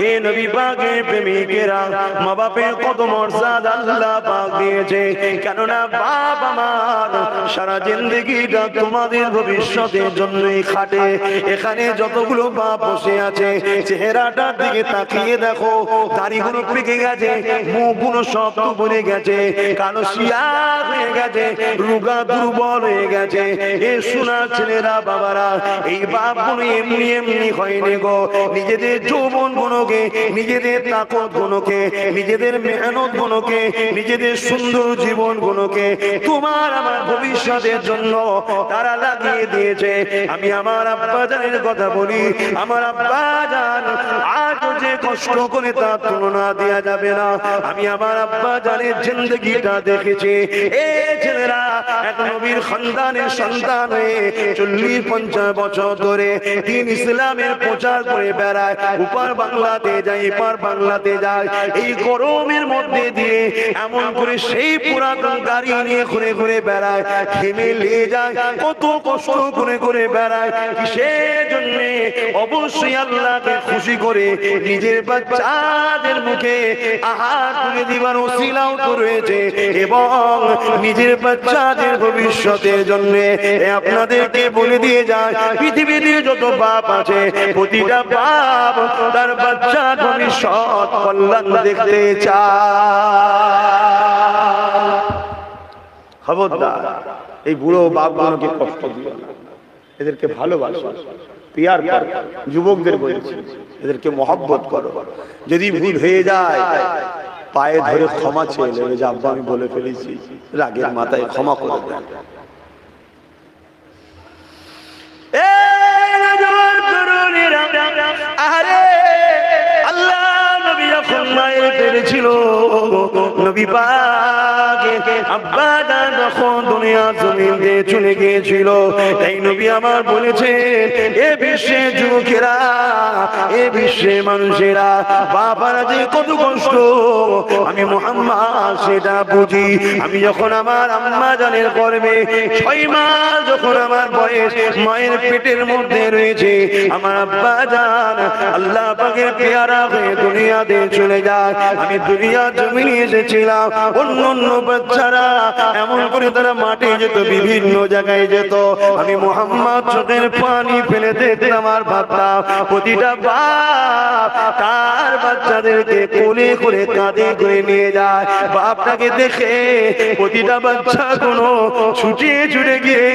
এ নবী পাকের প্রেমিকেরা, মা বাপের কত মর্যাদা আল্লাহ পাক দিয়েছে। কেননা বাপ আমার সারা জিন্দেগিটা তোমাদের ভবিষ্যতের জন্যই খাটে। এখানে যতগুলো বাপ বসে আছে, চেহারাটার দিকে তাকিয়ে দেখো, দাড়িগুলো পেকে গেছে, মুখগুলো সব বলে গেছে, কালো শিয়া হয়ে গেছে, রোগা দুর্বল হয়ে গেছে। এ সোনা ছেলেরা, বাবারা, এই বাপগুলো এমনি এমনি হয়নি গো। নিজেদের যৌবন গুণকে, নিজেদের তাকত গুণকে, নিজেদের মেহনত গুণকে, নিজেদের সুন্দর জীবন গুণকে তোমার আমার ভবিষ্যতের জন্য তারা লাগিয়ে দিয়েছে। আমি আমার আব্বা জানের কথা বলি, আমার আব্বা জান আজ যে কষ্ট করে তার তুলনা দেওয়া যাবে না। আমি আমার আব্বা জানের জিন্দগিটা দেখেছি। এই ছেলেরা এক নবীর খানদানের সন্তান হয়ে 40-50 বছর ধরে দিন ইসলামের প্রচার করে বেড়ায়, উপর বাংলাতে যায়, এপার বাংলাতে যায়। এই গরমের মধ্যে দিয়ে এমন করে সেই পুরাতন গাড়ি নিয়ে ঘুরে ঘুরে বেড়ায়, ঘেমে লেগে যায়, কত কষ্ট করে করে বেড়ায়। কিসের জন্য? অবশ্যই আল্লাহকে খুশি করে নিজের বাচ্চাদের মুখে আহার তুলে দিবার ওসিলাও তো রয়েছে, এবং নিজের বাচ্চাদের ভবিষ্যতের জন্য আপনাদেরকে বলে দিয়ে যায়, পৃথিবীতে যত বাপ আছে, প্রতিটা বাপ তার বাচ্চা ভবিষ্যৎ কল্যাণ দেখতে চায়। খবরদার এই বুড়ো বাপগুলোকে কষ্ট দিও না, এদেরকে ভালোবাসো, পিয়ার করো। যুবকদের বলেছি, এদেরকে মহব্বত করো। যদি ভুল হয়ে যায় পায়ে ধরে ক্ষমা চেয়ে নেবে, যে আব্বা আমি বলে ফেলেছি, রাগের মাথায় ক্ষমা করে দেন। আরে আল্লাহ নবী যখন মায়ের পেটে ছিল, নবী পাকে আব্বা যখন দুনিয়া জমিন দিয়ে চলে গিয়েছিল, তাই নবী আমার বলেছেন, এ বিশ্বে যুবকেরা, এ বিশ্বে মানুষেরা, বাবারা যে কত কষ্ট আমি মুহাম্মদ সেটা বুঝি। আমি যখন আমার আম্মা জানের গর্ভে 6 মাস যখন আমার বয়স, মায়ের পেটের মধ্যে রয়েছে, আমার আব্বা জান আল্লাহ পাকের পেয়ারা হয়ে দুনিয়াতে চলে যায়। আমি দুনিয়া জমিনে এসেছিলাম, অন্য অন্য বাচ্চারা এমন করে তারা মাঠে যেত, বিভিন্ন জায়গায় যেত, আমি মুহাম্মদ চোখের পানি ফেলে দেখতাম আর ভাবতাম, প্রতিটা বাপ তার বাচ্চাদেরকে কোলে করে কাঁধে করে নিয়ে যায়। বাপটাকে দেখে প্রতিটা বাচ্চা কোনো ছুটে ছুটে গিয়ে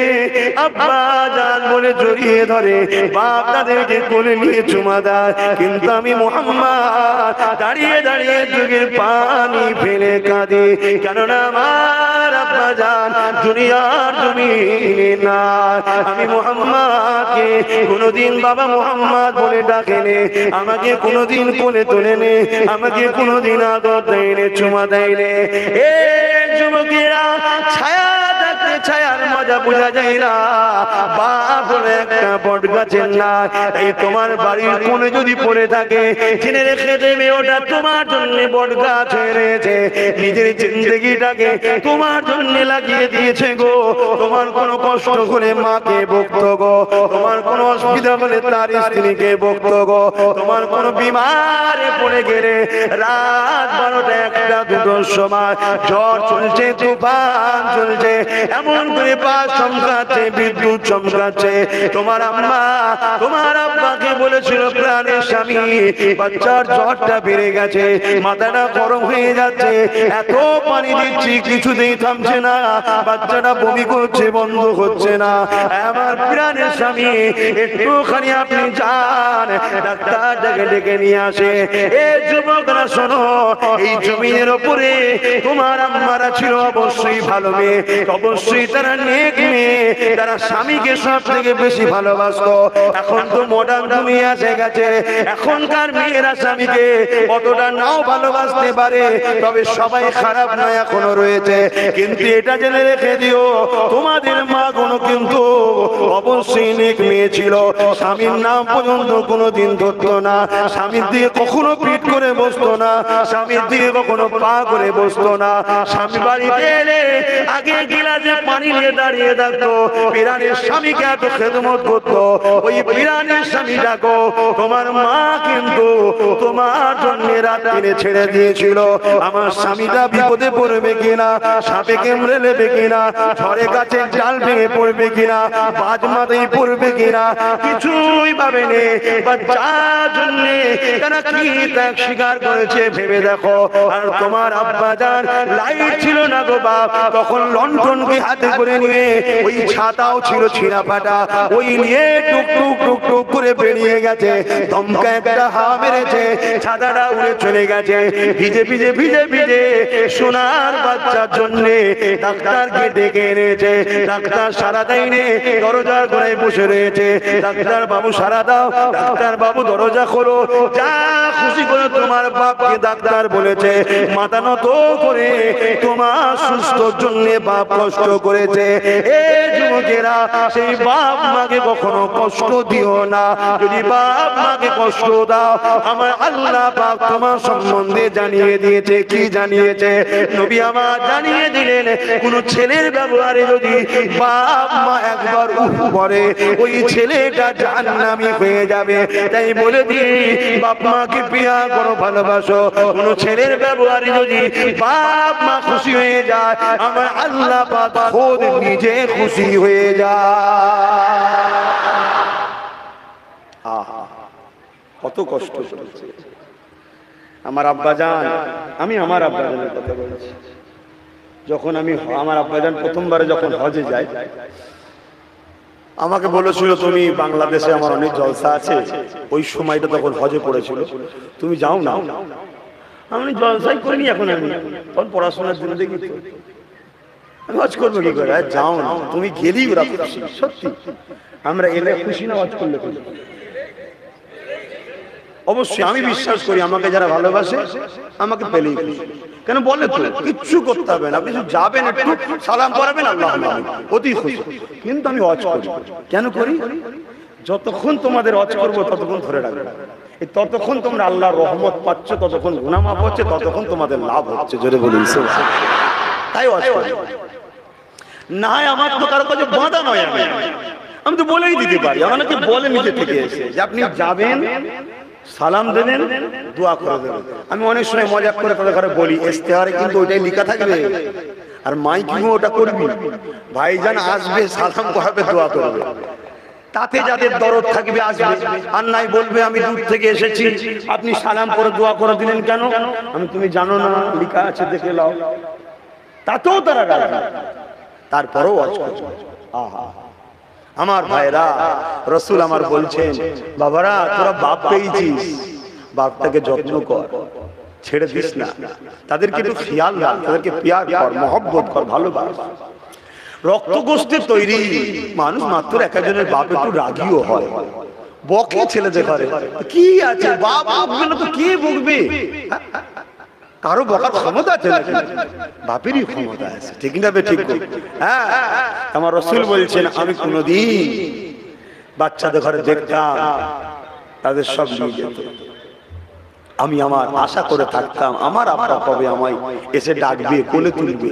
আব্বা জান বলে জড়িয়ে ধরে, বাপ তাদেরকে কোলে নিয়ে চুমা দেয়। কিন্তু আমি মুহাম্মদ দাঁড়িয়ে দাঁড়িয়ে চোখের পানি ফেলে কাঁদি, কেননা আমার আব্বা জান দুনিয়ার জমিনে না। আমি মুহাম্মদকে কোনোদিন বাবা মুহাম্মদ বলে ডাকেনে, আমাকে কোনোদিন কোলে তোলে নে, আমাকে কোনোদিন আদর দেয়নি, চুমা দেয়নি। এই যুবকেরা, ছায়া থাকতে ছায়ার মজা বোঝা যায় না। বাপ হলো একটা বট গাছের না, এই তোমার বাড়ির কোণে যদি পড়ে থাকে, জেনে রেখে দেবে ওটা তোমার জন্য বট গাছ হয়ে রয়েছে। নিজের জিন্দগিটাকে তোমার জন্য লাগিয়ে দিয়েছে গো। তোমার কোনো কষ্ট হলে মাকে বকতো গো, তোমার কোনো অসুবিধা হলে তার স্ত্রীকে বকতো গো, তোমার কোনো বিমারে পড়ে গেলে রাত 12টা 1টা 2টোর সময় ঝড় চলছে, তুফান চলছে, এমন করে বাস চমকাচ্ছে, বিদ্যুৎ চমকাচ্ছে, তোমার আম্মা তোমার আব্বাকে বলেছিল, প্রাণের স্বামী বাচ্চার জ্বরটা বেড়ে গেছে, মাথাটা গরম হয়ে যাচ্ছে, এত পানি দিচ্ছি কিছুতেই থামছে না, বাচ্চাটা বমি করছে, বন্ধ হচ্ছে না, আমার প্রাণের স্বামী একটুখানি আপনি যান, ডাক্তারটাকে ডেকে নিয়ে আসে। এ যুবকরা শোনো, এই জমিনের উপরে তোমার আম্মারা ছিল অবশ্যই ভালো মেয়ে, অবশ্যই তারা নেক মেয়ে, তারা স্বামীকে সব থেকে বেশি ভালোবাসতো। এখন তো মডার্ন দুনিয়া এসে গেছে, এখনকার মেয়েরা স্বামীকে কতটা নাও ভালোবাসতে পারে, তবে সবাই খারাপ না এখনো রয়েছে। কিন্তু এটা জেনে রেখে দিও, তোমাদের মা গুলো কিন্তু অবশ্যই নেক মেয়ে ছিল, স্বামীর নাম পর্যন্ত কোনোদিন ধরতো না, স্বামীর দিয়ে কখনো পিঠ করে বসতো না, স্বামীর দিয়ে কখনো পা করে বসতো না, স্বামী বাড়িতে এলে আগে গিলাসে পানি নিয়ে দাঁড়িয়ে থাকতো, পিরানের স্বামীকে এত খেদমত করতো, ওই পিরানের স্বামী ডাকো তোমার মা কিন্তু তোমার জন্য রাত্রে ছেড়ে দিয়েছিল, আমার স্বামীটা বিপদে পড়বে কিনা, সাপে কেমড়ে নেবে কিনা, ঝড়ে গাছে জাল ভেঙে পড়বে কিনা, বাজ মাথায় পড়বে কিনা, কিছুই ভাবেনি। বাচ্চার জন্য তারা কি ত্যাগ স্বীকার করেছে ভেবে দেখো। আর তোমার আব্বা জান লাইট ছিল না গো বাপ, তখন লণ্ঠনকে হাতে করে নিয়ে, ওই ছাতাও ছিল ছিঁড়া ফাটা, ওই নিয়ে টুক টুক টুক টুক করে বেরিয়ে গেছে। দমকা একটা হাওয়া মেরেছে, ছাতাটা উড়ে চলে গেছে। ভিজে ভিজে ভিজে ভিজে সোনার বাচ্চার জন্য ডাক্তারকে ডেকে এনেছে। ডাক্তার সারা দেয়নি, দরজার গোড়ায় বসে রয়েছে। ডাক্তার বাবু সারা দাও, ডাক্তার বাবু দরজা খোলো, যা খুশি করে তোমার বাপকে ডাক্তার বলেছে। মাথা নত করে তোমার সুস্থর জন্য বাপ কষ্ট করেছে। এ যুবকেরা, সেই বাপ মাকে কখনো কষ্ট দিও না। যদি বাপ মাকে কষ্ট দাও, আমার আল্লাহ পাক তোমার সম্বন্ধে জানিয়ে দিয়েছে। কি জানিয়েছে? নবী আমার জানিয়ে দিলেন, কোন ছেলের ব্যবহারে যদি বাপ মা একবার উফ করে, ওই ছেলেটা জাহান্নামী হয়ে যাবে। তাই বলে দিই, বাপ মাকে প্রিয়া করো, ভালোবাসো। কোন ছেলের ব্যবহারে যদি বাপ মা খুশি হয়ে যায়, আমার আল্লাহ পাক খোদ নিজে খুশি হয়ে যায়। কত কষ্ট চলছে আমার আব্বাজান। আমি আমার আব্বাজানের কথা বলছি। যখন আমার আব্বাজান প্রথমবারে যখন হজে যায়, আমাকে বলেছিল তুমি বাংলাদেশে আমার অনেক জলসা আছে, ওই সময়টা তখন হজে পড়েছিল, তুমি যাও না। আমি জলসাই করিনি, এখন আমি তখন পড়াশোনার জন্য দেখি আমি হজ করবো কি করে। যাও না, তুমি গেলেই ওরা খুশি। সত্যি আমরা এলে খুশি না, হজ করলে খুশি। অবশ্যই আমি বিশ্বাস করি, আমাকে যারা ভালোবাসে আমাকে পেলেই খুশি। কেন বলে তো কিচ্ছু করতে হবে না, আপনি যাবেন, একটু সালাম করাবেন, আল্লাহ অতি খুশি। কিন্তু আমি হজ করি, কেন করি? যতক্ষণ তোমাদের হজ করবো ততক্ষণ ধরে রাখবে, ততক্ষণ তোমরা আল্লাহর রহমত পাচ্ছ, ততক্ষণ গুনাহ মাফ হচ্ছে, ততক্ষণ তোমাদের লাভ হচ্ছে। জোরে বলুন তাই হজ করি না। আমার তো কারো কাছে বাধা নয়, আমি তো বলেই দিতে পারি। আমাকে বলে নিজে থেকে এসে যে আপনি যাবেন, সালাম দেবেন, দোয়া করে দেবেন। আমি অনেক সময় মজাক করে তাদের ঘরে বলি, ইস্তেহারে কিন্তু ওইটাই লেখা থাকবে, আর মাইকিংও ওটা করবি, ভাইজান আসবে, সালাম করাবে, দোয়া করবে। তাতে যাদের দরদ থাকবে আসবে, আর নাই বলবে আমি দূর থেকে এসেছি, আপনি সালাম করে দোয়া করে দিলেন কেন? আমি তুমি জানো না, লেখা আছে দেখে লাও। তাতেও তারা রাজি, তারপরেও আজ আমার ভাইরা, রসুল আমার বলছেন, বাবারা তোরা বাপ পেয়েছিস, বাপটাকে যত্ন কর, ছেড়ে দিস না, তাদেরকে একটু খেয়াল রাখ, তাদেরকে প্যার কর, মহব্বত কর, ভালোবাস। রক্ত গোষ্ঠীর তৈরি মানুষ মাত্র একজনের বাপ একটু রাগিও হয়, বকে ছেলেদের ঘরে, কি আছে বাপ বকবে না তো কে বকবে? কারো বকার ক্ষমতা আছে নাকি? বাপেরই ক্ষমতা আছে, ঠিক না? ঠিক। হ্যাঁ, আমার রাসূল বলছেন, আমি কোনদিন বাচ্চাদের ঘরে দেখতাম তাদের সব নিয়ে যেত, আমি আমার আশা করে থাকতাম আমার আব্বা কবে আমায় এসে ডাকবে, কোলে তুলবে।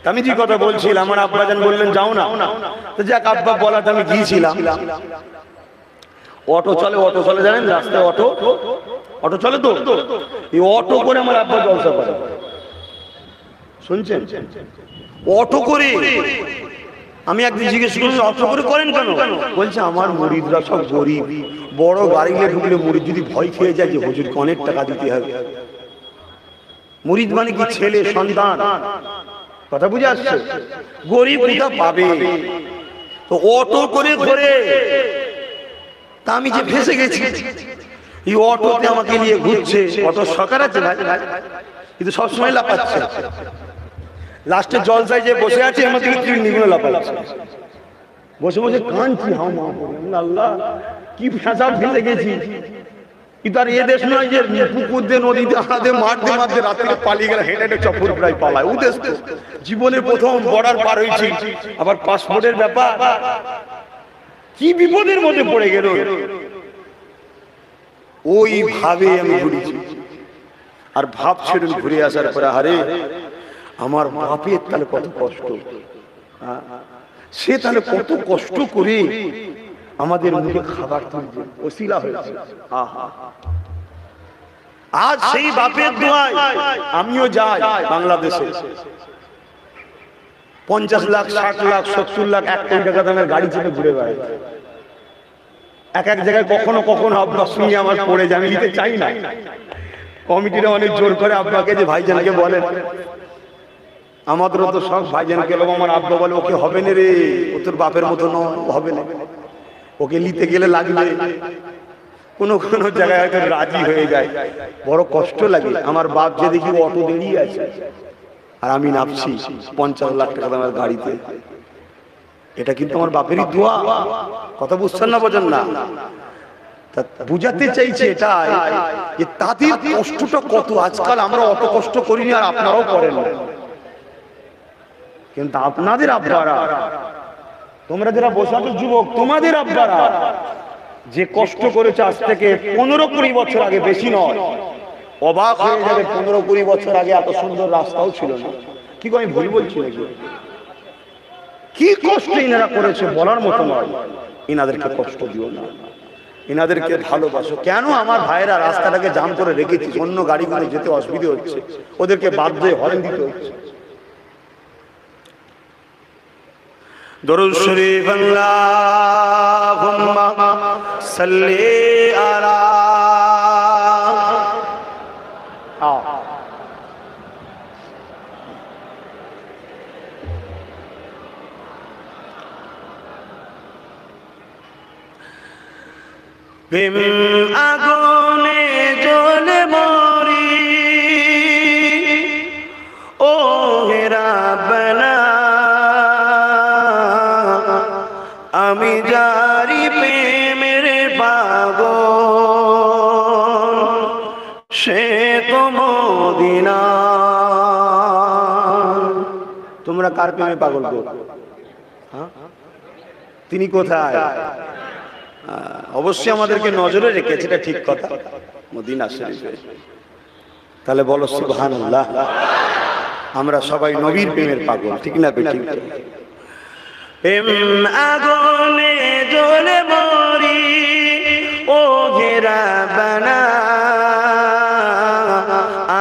আমি যে কথা বলছিলাম, আমার আব্বাজান বললেন যাও না, তো যাক আব্বা বলাতে আমি গিয়েছিলাম। অটো চলে, অটো চলে, জানেন রাস্তায় অটো চলে, তো এই অটো করে আমার আব্বা জলসা করে, শুনছেন? অটো করে। আমি একদিন জিজ্ঞেস করলাম, অটো করে করেন কেন? বলছে আমার মুরিদরা সব গরিব, বড় গাড়িতে ঢুকলে মুরিদ যদি ভয় খেয়ে যায় যে হুজুরকে অনেক টাকা দিতে হবে। মুরিদ মানে কি? ছেলে সন্তান, কথা বুঝে আসছে? গরিব কোথা পাবে? তো অটো করে ঘুরে, তা আমি যে ফেসে গেছি। এই অটোতে আমাকে নিয়ে ঘুরছে, অটো সরকার আছে ভাই, কিন্তু সবসময় লাপাচ্ছে। লাস্টে জলসায় যে বসে আছে, আমাকে নিগুলো লাপাচ্ছে, বসে বসে কাঁদছি, আল্লাহ কি ফেঁসা ফেসে গেছি। কিন্তু আর এ দেশ নয় যে পুকুর দিয়ে, নদীতে, হাতে মারতে মারতে রাত্রে পালিয়ে গেলে হেঁটে হেঁটে চপুর প্রায় পালায়। ও দেশ তো জীবনে প্রথম বর্ডার পার হয়েছি, আবার পাসপোর্টের ব্যাপার, কি বিপদের মধ্যে পড়ে গেল। ওইভাবে আমি ঘুরেছি। আর ভাবছিলাম ঘুরে আসার পরে, আরে আমার বাপের তাহলে কত কষ্ট, সে তাহলে কত কষ্ট করে আমাদের মুখে খাবার তুলছে, ওসিলা হয়েছে। আজ সেই বাপের দোয়ায় আমিও যাই বাংলাদেশে, 50 লাখ 60 লাখ 70 লাখ 1 কোটি টাকা দামের গাড়ি চেপে ঘুরে বেড়াই। এক এক জায়গায় কখনো কখনো আব্বা শুনি আমার পড়ে যায়, আমি নিতে চাই না। কমিটিরা অনেক জোর করে আব্বাকে যে ভাইজানকে বলেন, আমাদেরও তো সব ভাইজানকে লোক, আমার আব্বা বলে ওকে হবে না রে, ও তোর বাপের মতো হবে না, ওকে নিতে গেলে লাগবে। কোনো কোনো জায়গায় হয়তো রাজি হয়ে যায়, বড় কষ্ট লাগে। আমার বাপ যে দেখি অটো দাঁড়িয়ে আছে আর আমি নামছি 50 লাখ টাকা দামের গাড়িতে, এটা কিন্তু আমার বাপেরই দোয়া। কথা বুঝছেন না, বোঝেন না? বুঝাতে চাইছে এটা যে তাদের কষ্টটা কত। আজকাল আমরা অত কষ্ট করিনি আর আপনারাও করেন না, কিন্তু আপনাদের আব্বারা, তোমরা যারা বসাতে যুবক, তোমাদের আব্বারা যে কষ্ট করেছে আজ থেকে 15-20 বছর আগে, বেশি নয়, অবাক হয়ে যাবে। 15-20 বছর আগে এত সুন্দর রাস্তাও ছিল না। কি আমি ভুল বলছি নাকি? কি কষ্ট ইনারা করেছে বলার মতো নয়। ইনাদেরকে কষ্ট দিও না, ইনাদেরকে ভালোবাসো। কেন আমার ভাইরা রাস্তাটাকে জাম করে রেখেছি, অন্য গাড়িগুলো যেতে অসুবিধা হচ্ছে, ওদেরকে বাধ্য হয়ে হরেন দিতে হচ্ছে। দরুদ শরীফ আল্লাহুম্মা সাল্লি আলা প্রেম আগুনে জ্বলে মরি, ও হে রাব্বানা আমি জারি প্রেমের পাগল, সে তো মদিনা। তোমরা কার প্রেমে পাগল গো? তিনি কোথায়? অবশ্যই আমাদেরকে নজরে রেখেছে, এটা ঠিক কথা, মদিনা শরীফে। তাহলে বলো সুবহানাল্লাহ। আমরা সবাই নবীর প্রেমের পাগল, ঠিক না? ঠিক। প্রেম আগুনে জ্বলে মরি, ও হে রাব্বানা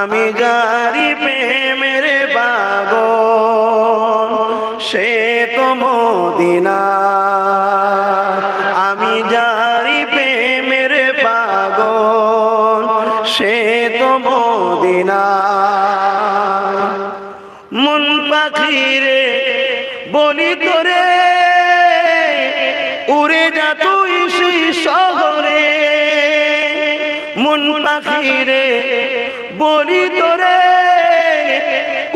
আমি জারি প্রেমের পাগল, সে তো মদিনা। আমি জারি প্রেমের পাগল, সে তো মদিনা। মন পাখিরে বলি তোরে উড়ে যা তুই সেই শহরে, মন পাখিরে বলি তোরে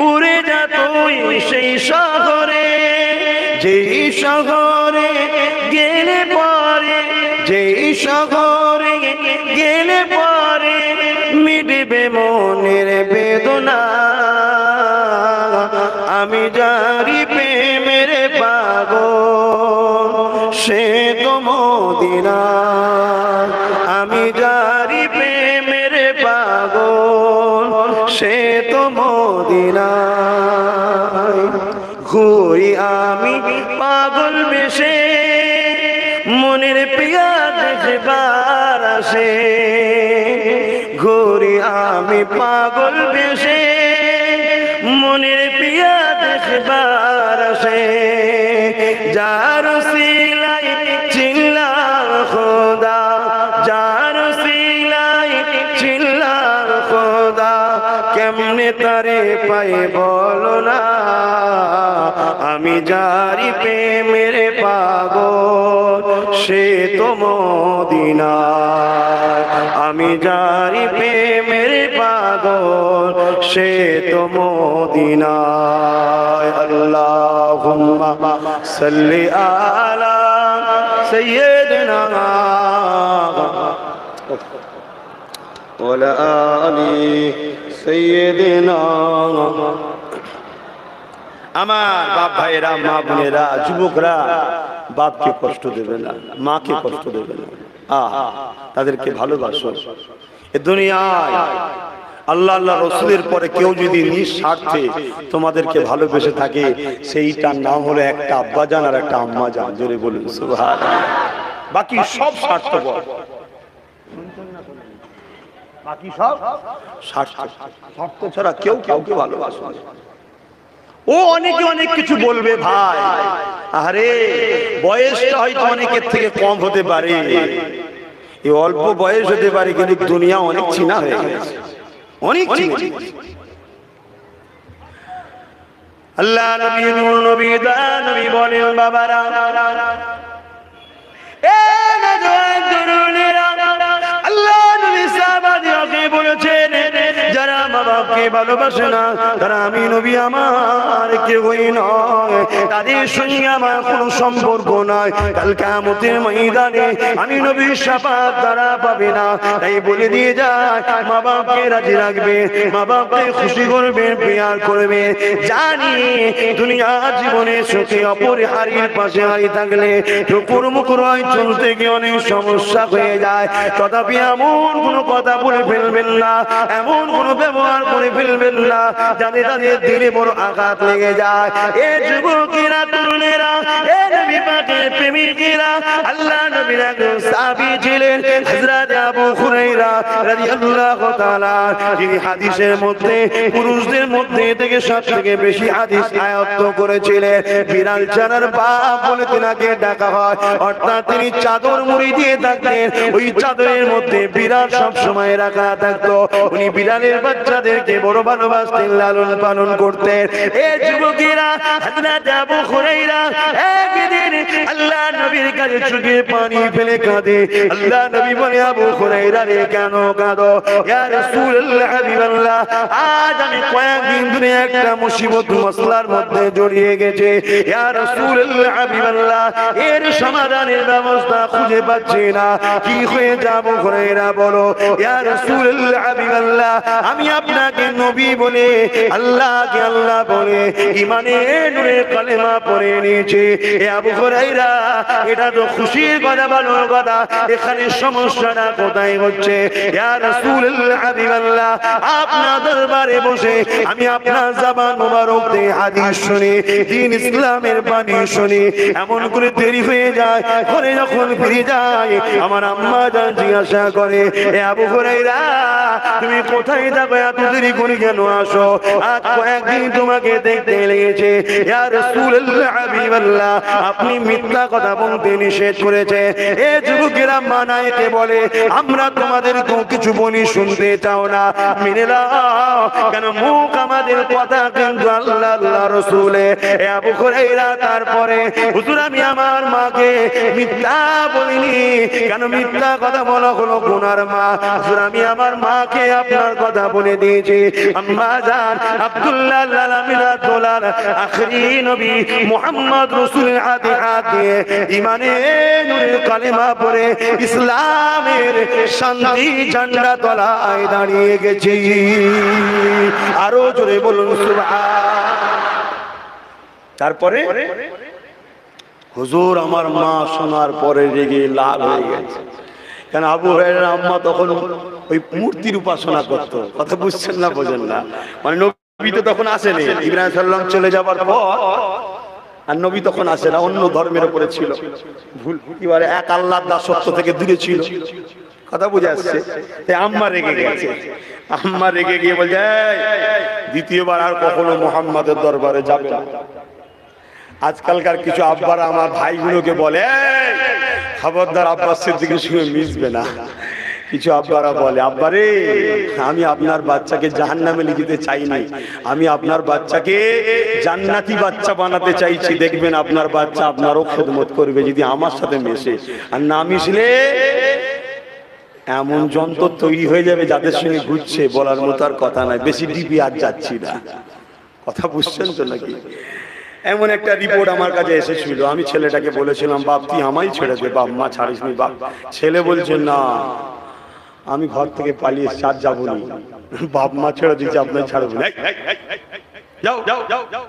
উড়ে যা তুই সেই শহরে, যেই শহরে গেলে পরে, যেই শহরে গেলে পরে মিটবে মনের বেদনা। আমি জারি প্রেমের পাগল, সে তো মদিনা। আমি জারি প্রেমের পাগল, সে তো মদিনা। ঘুরি আমি পাগল বেশে, মনের প্রিয়া দেখবার আসে। ঘুরি আমি পাগল বেশে, মনের প্রিয়া দেখবার আসে। যার সিলাই চিল্লা খোদা, যার সিলাই চিল্লা খোদা, কেমনে তারে পাই বলো না। আমি জারি প্রেমের পাগল, সে তো মদিনা। আমি জারি প্রেমের পাগল, সে তো মদিনা। আল্লাহুম্মা সাল্লি আলা সাইয়্যিদিনা ওয়া আলা আলি সাইয়্যিদিনা। আমার বাপ ভাইরা, মা বোনেরা, যুবকরা, বাপকে কষ্ট দেবে না, মাকে কষ্ট দেবে না, তাদেরকে ভালোবাসো। এ দুনিয়ায় আল্লাহ আল্লাহ রসুলের পরে কেউ যদি নিঃস্বার্থে তোমাদেরকে ভালোবেসে থাকে, সেইটার নাম হলো একটা আব্বাজান আর একটা আম্মাজান। জোরে বলুন সুবহানাল্লাহ। বাকি সব স্বার্থপর, বাকি সব স্বার্থ, স্বার্থ ছাড়া কেউ কাউকে ভালোবাসে না। ও অনেকে অনেক কিছু বলবে ভাই, আরে বয়সটা হয়তো অনেকের থেকে কম হতে পারে, এই অল্প বয়স হতে পারে, কিন্তু দুনিয়া অনেক চিনা হয়ে গেছে, অনেক চিনা। আল্লাহ নবী নূর নবী দা নবী বলেন, বাবারা এ নওজোয়ান তরুণেরা, আল্লাহ নবী সাহাবাদেরকে বলেছেন, যারা মা বাপকে ভালোবাসে না তারা আমি নবী আমার কেউই নয়, তাদের সঙ্গে আমার কোনো সম্পর্ক নাই। কাল কিয়ামতের ময়দানে আমি নবীর শাফাত তারা পাবে না। তাই বলে দিয়ে যায়, মা বাপকে রাজি রাখবে, মা বাপকে খুশি করবে, প্রিয়ার করবে। জানি দুনিয়া জীবনে সুখে অপরিহার্যের পাশে হারিয়ে থাকলে টুকুর মুকুর হয়, চলতে গিয়ে অনেক সমস্যা হয়ে যায়। তথাপি এমন কোনো কথা বলে ফেলবেন না, এমন কোনো ব্যবহার করে ফেলবেন না যাতে তাদের দিলে বড় আঘাত লেগে যায়। এ যুবকেরা, তরুণেরা, এ নবী পাকের প্রেমিকেরা, আল্লাহ নবীর একজন সাহাবী ছিলেন হযরত আবু হুরায়রা রাদিয়াল্লাহু তাআলা, যিনি হাদিসের মধ্যে পুরুষদের মধ্যে থেকে সবথেকে বেশি হাদিস আয়ত্ত করেছিলেন। বিড়াল ছানার বাপ বলে তিনাকে ডাকা হয়, অর্থাৎ তিনি চাদর মুড়ি দিয়ে থাকতেন, ওই চাদরের মধ্যে বিড়াল সব সময় রাখা থাকতো। উনি বিড়ালের বাচ্চাদেরকে বড় ভালোবাসতেন, লালন পালন করতেন। এই যুবকেরা, হযরত আবু হুরায়রা একদিন আল্লাহ নবীর কাছে চোখে পানি ফেলে কাঁদে। আল্লাহ নবী বলে, আবু হুরায়রা রে কেন কাঁদো? ইয়া রাসূলুল্লাহ, হাবিবাল্লাহ, আজ আমি কয়েকদিন ধরে একটা মুসিবত মাসলার মধ্যে জড়িয়ে গেছে। ইয়া রাসূলুল্লাহ, হাবিবাল্লাহ, এর সমাধানের ব্যবস্থা খুঁজে পাচ্ছি না, কি হয়ে যাব? হুরায়রা বলো, ইয়া রাসূলুল্লাহ, হাবিবাল্লাহ, আমি আপনাকে নবী বলে, আল্লাহকে আল্লাহ বলে, ঈমানের নূরে কালেমা পড়ে নিয়েছি। এ আবু হুরায়রা, এটা তো খুশির কথা, ভালোর কথা, এখানে সমস্যাটা কোথায় হচ্ছে? ইয়া রাসূলুল্লাহ, হাবিবাল্লাহ, আপনার দরবারে বসে আমি আপনার জবান মোবারক থেকে হাদিস শুনি, দ্বীন ইসলামের বাণী শুনি, এমন করে দেরি হয়ে যায়, ঘরে যখন ফিরে যায় আমার আম্মা জান জিজ্ঞাসা করে, এ আবু হুরায়রা, তুমি কোথায় থাকো, এত দেরি করে কেন আসো? আজ কয়েকদিন তোমাকে দেখতে লেগেছে। ইয়া রাসূলুল্লাহ, হাবিবাল্লাহ, আপনি মিথ্যা কথা বলতে নিষেধ করেছে। এ যুবকেরা মানাইতে বলে, আমরা তোমাদের কিছু বলি, শুনতে চাও না, মেনে নাও, কেন মুখ আমাদের কথা কিন্তু আল্লাহ আল্লাহ রাসূলে। এ আবু হুরায়রা, তারপরে হুজুর আমি আমার মাকে মিথ্যা বলিনি, কেন মিথ্যা কথা বলা হলো গুনার মা? হুজুর আমি আমার মাকে আপনার কথা বলে দিয়েছি। আম্মা জান আব্দুল্লাহ লামিনাতুল্লাহ আখরি নবী মুহাম্মদ রাসূলের হাতে হাত দিয়ে ঈমানের নূরে কালেমা পড়ে ইসলামের শান্তি ঝান্ডা তলায় দাঁড়িয়ে গেছি। আরো জোরে বলুন সুবহান। তারপরে হুজুর আমার মা শোনার পরে রেগে লাল হয়ে গেছে, কেন আবু হুরায়রার আম্মা তখন ওই মূর্তির উপাসনা করতো। কথা বুঝছেন না, বোঝেন না? মানে নবী তো তখন আসেনি, ইব্রাহিম সাল্লাম চলে যাবার পর আর নবী তখন আসে না, অন্য ধর্মের উপরে ছিল, ভুল এবারে এক আল্লাহর দাসত্ব থেকে দূরে ছিল। কথা বুঝে আসছে? আম্মা রেগে গেছে, আম্মা রেগে গিয়ে বলছে, দ্বিতীয়বার আর কখনো মুহাম্মাদের দরবারে যাবে না। আজকালকার কিছু আব্বারা আমার ভাইগুলোকে বলে, খবরদার আব্বাস সিদ্দিকের সঙ্গে মিশবে না। কিছু আব্বারা বলে, আব্বারে আমি আপনার বাচ্চাকে জাহান্নামে লিখিতে চাই নাই, আমি আপনার বাচ্চাকে জান্নাতি বাচ্চা বানাতে চাইছি। দেখবেন আপনার বাচ্চা আপনারও খেদমত করবে যদি আমার সাথে মেশে, আর না মিশলে এমন যন্ত্র তৈরি হয়ে যাবে যাদের সঙ্গে ঘুরছে, বলার মতো আর কথা নাই। বেশি ডিপি আর যাচ্ছি না। কথা বুঝছেন তো নাকি? এমন একটা রিপোর্ট আমার কাছে এসেছিল, আমি ছেলেটাকে বলেছিলাম, বাপ তুই আমায় ছেড়ে দে, বাপ মা ছাড়িসনি বাপ। ছেলে বলছে, না আমি ঘর থেকে পালিয়ে সাত যাবো না, বাপ মা ছেড়ে দিচ্ছে, আপনার ছাড়বো না। যাও যাও যাও যাও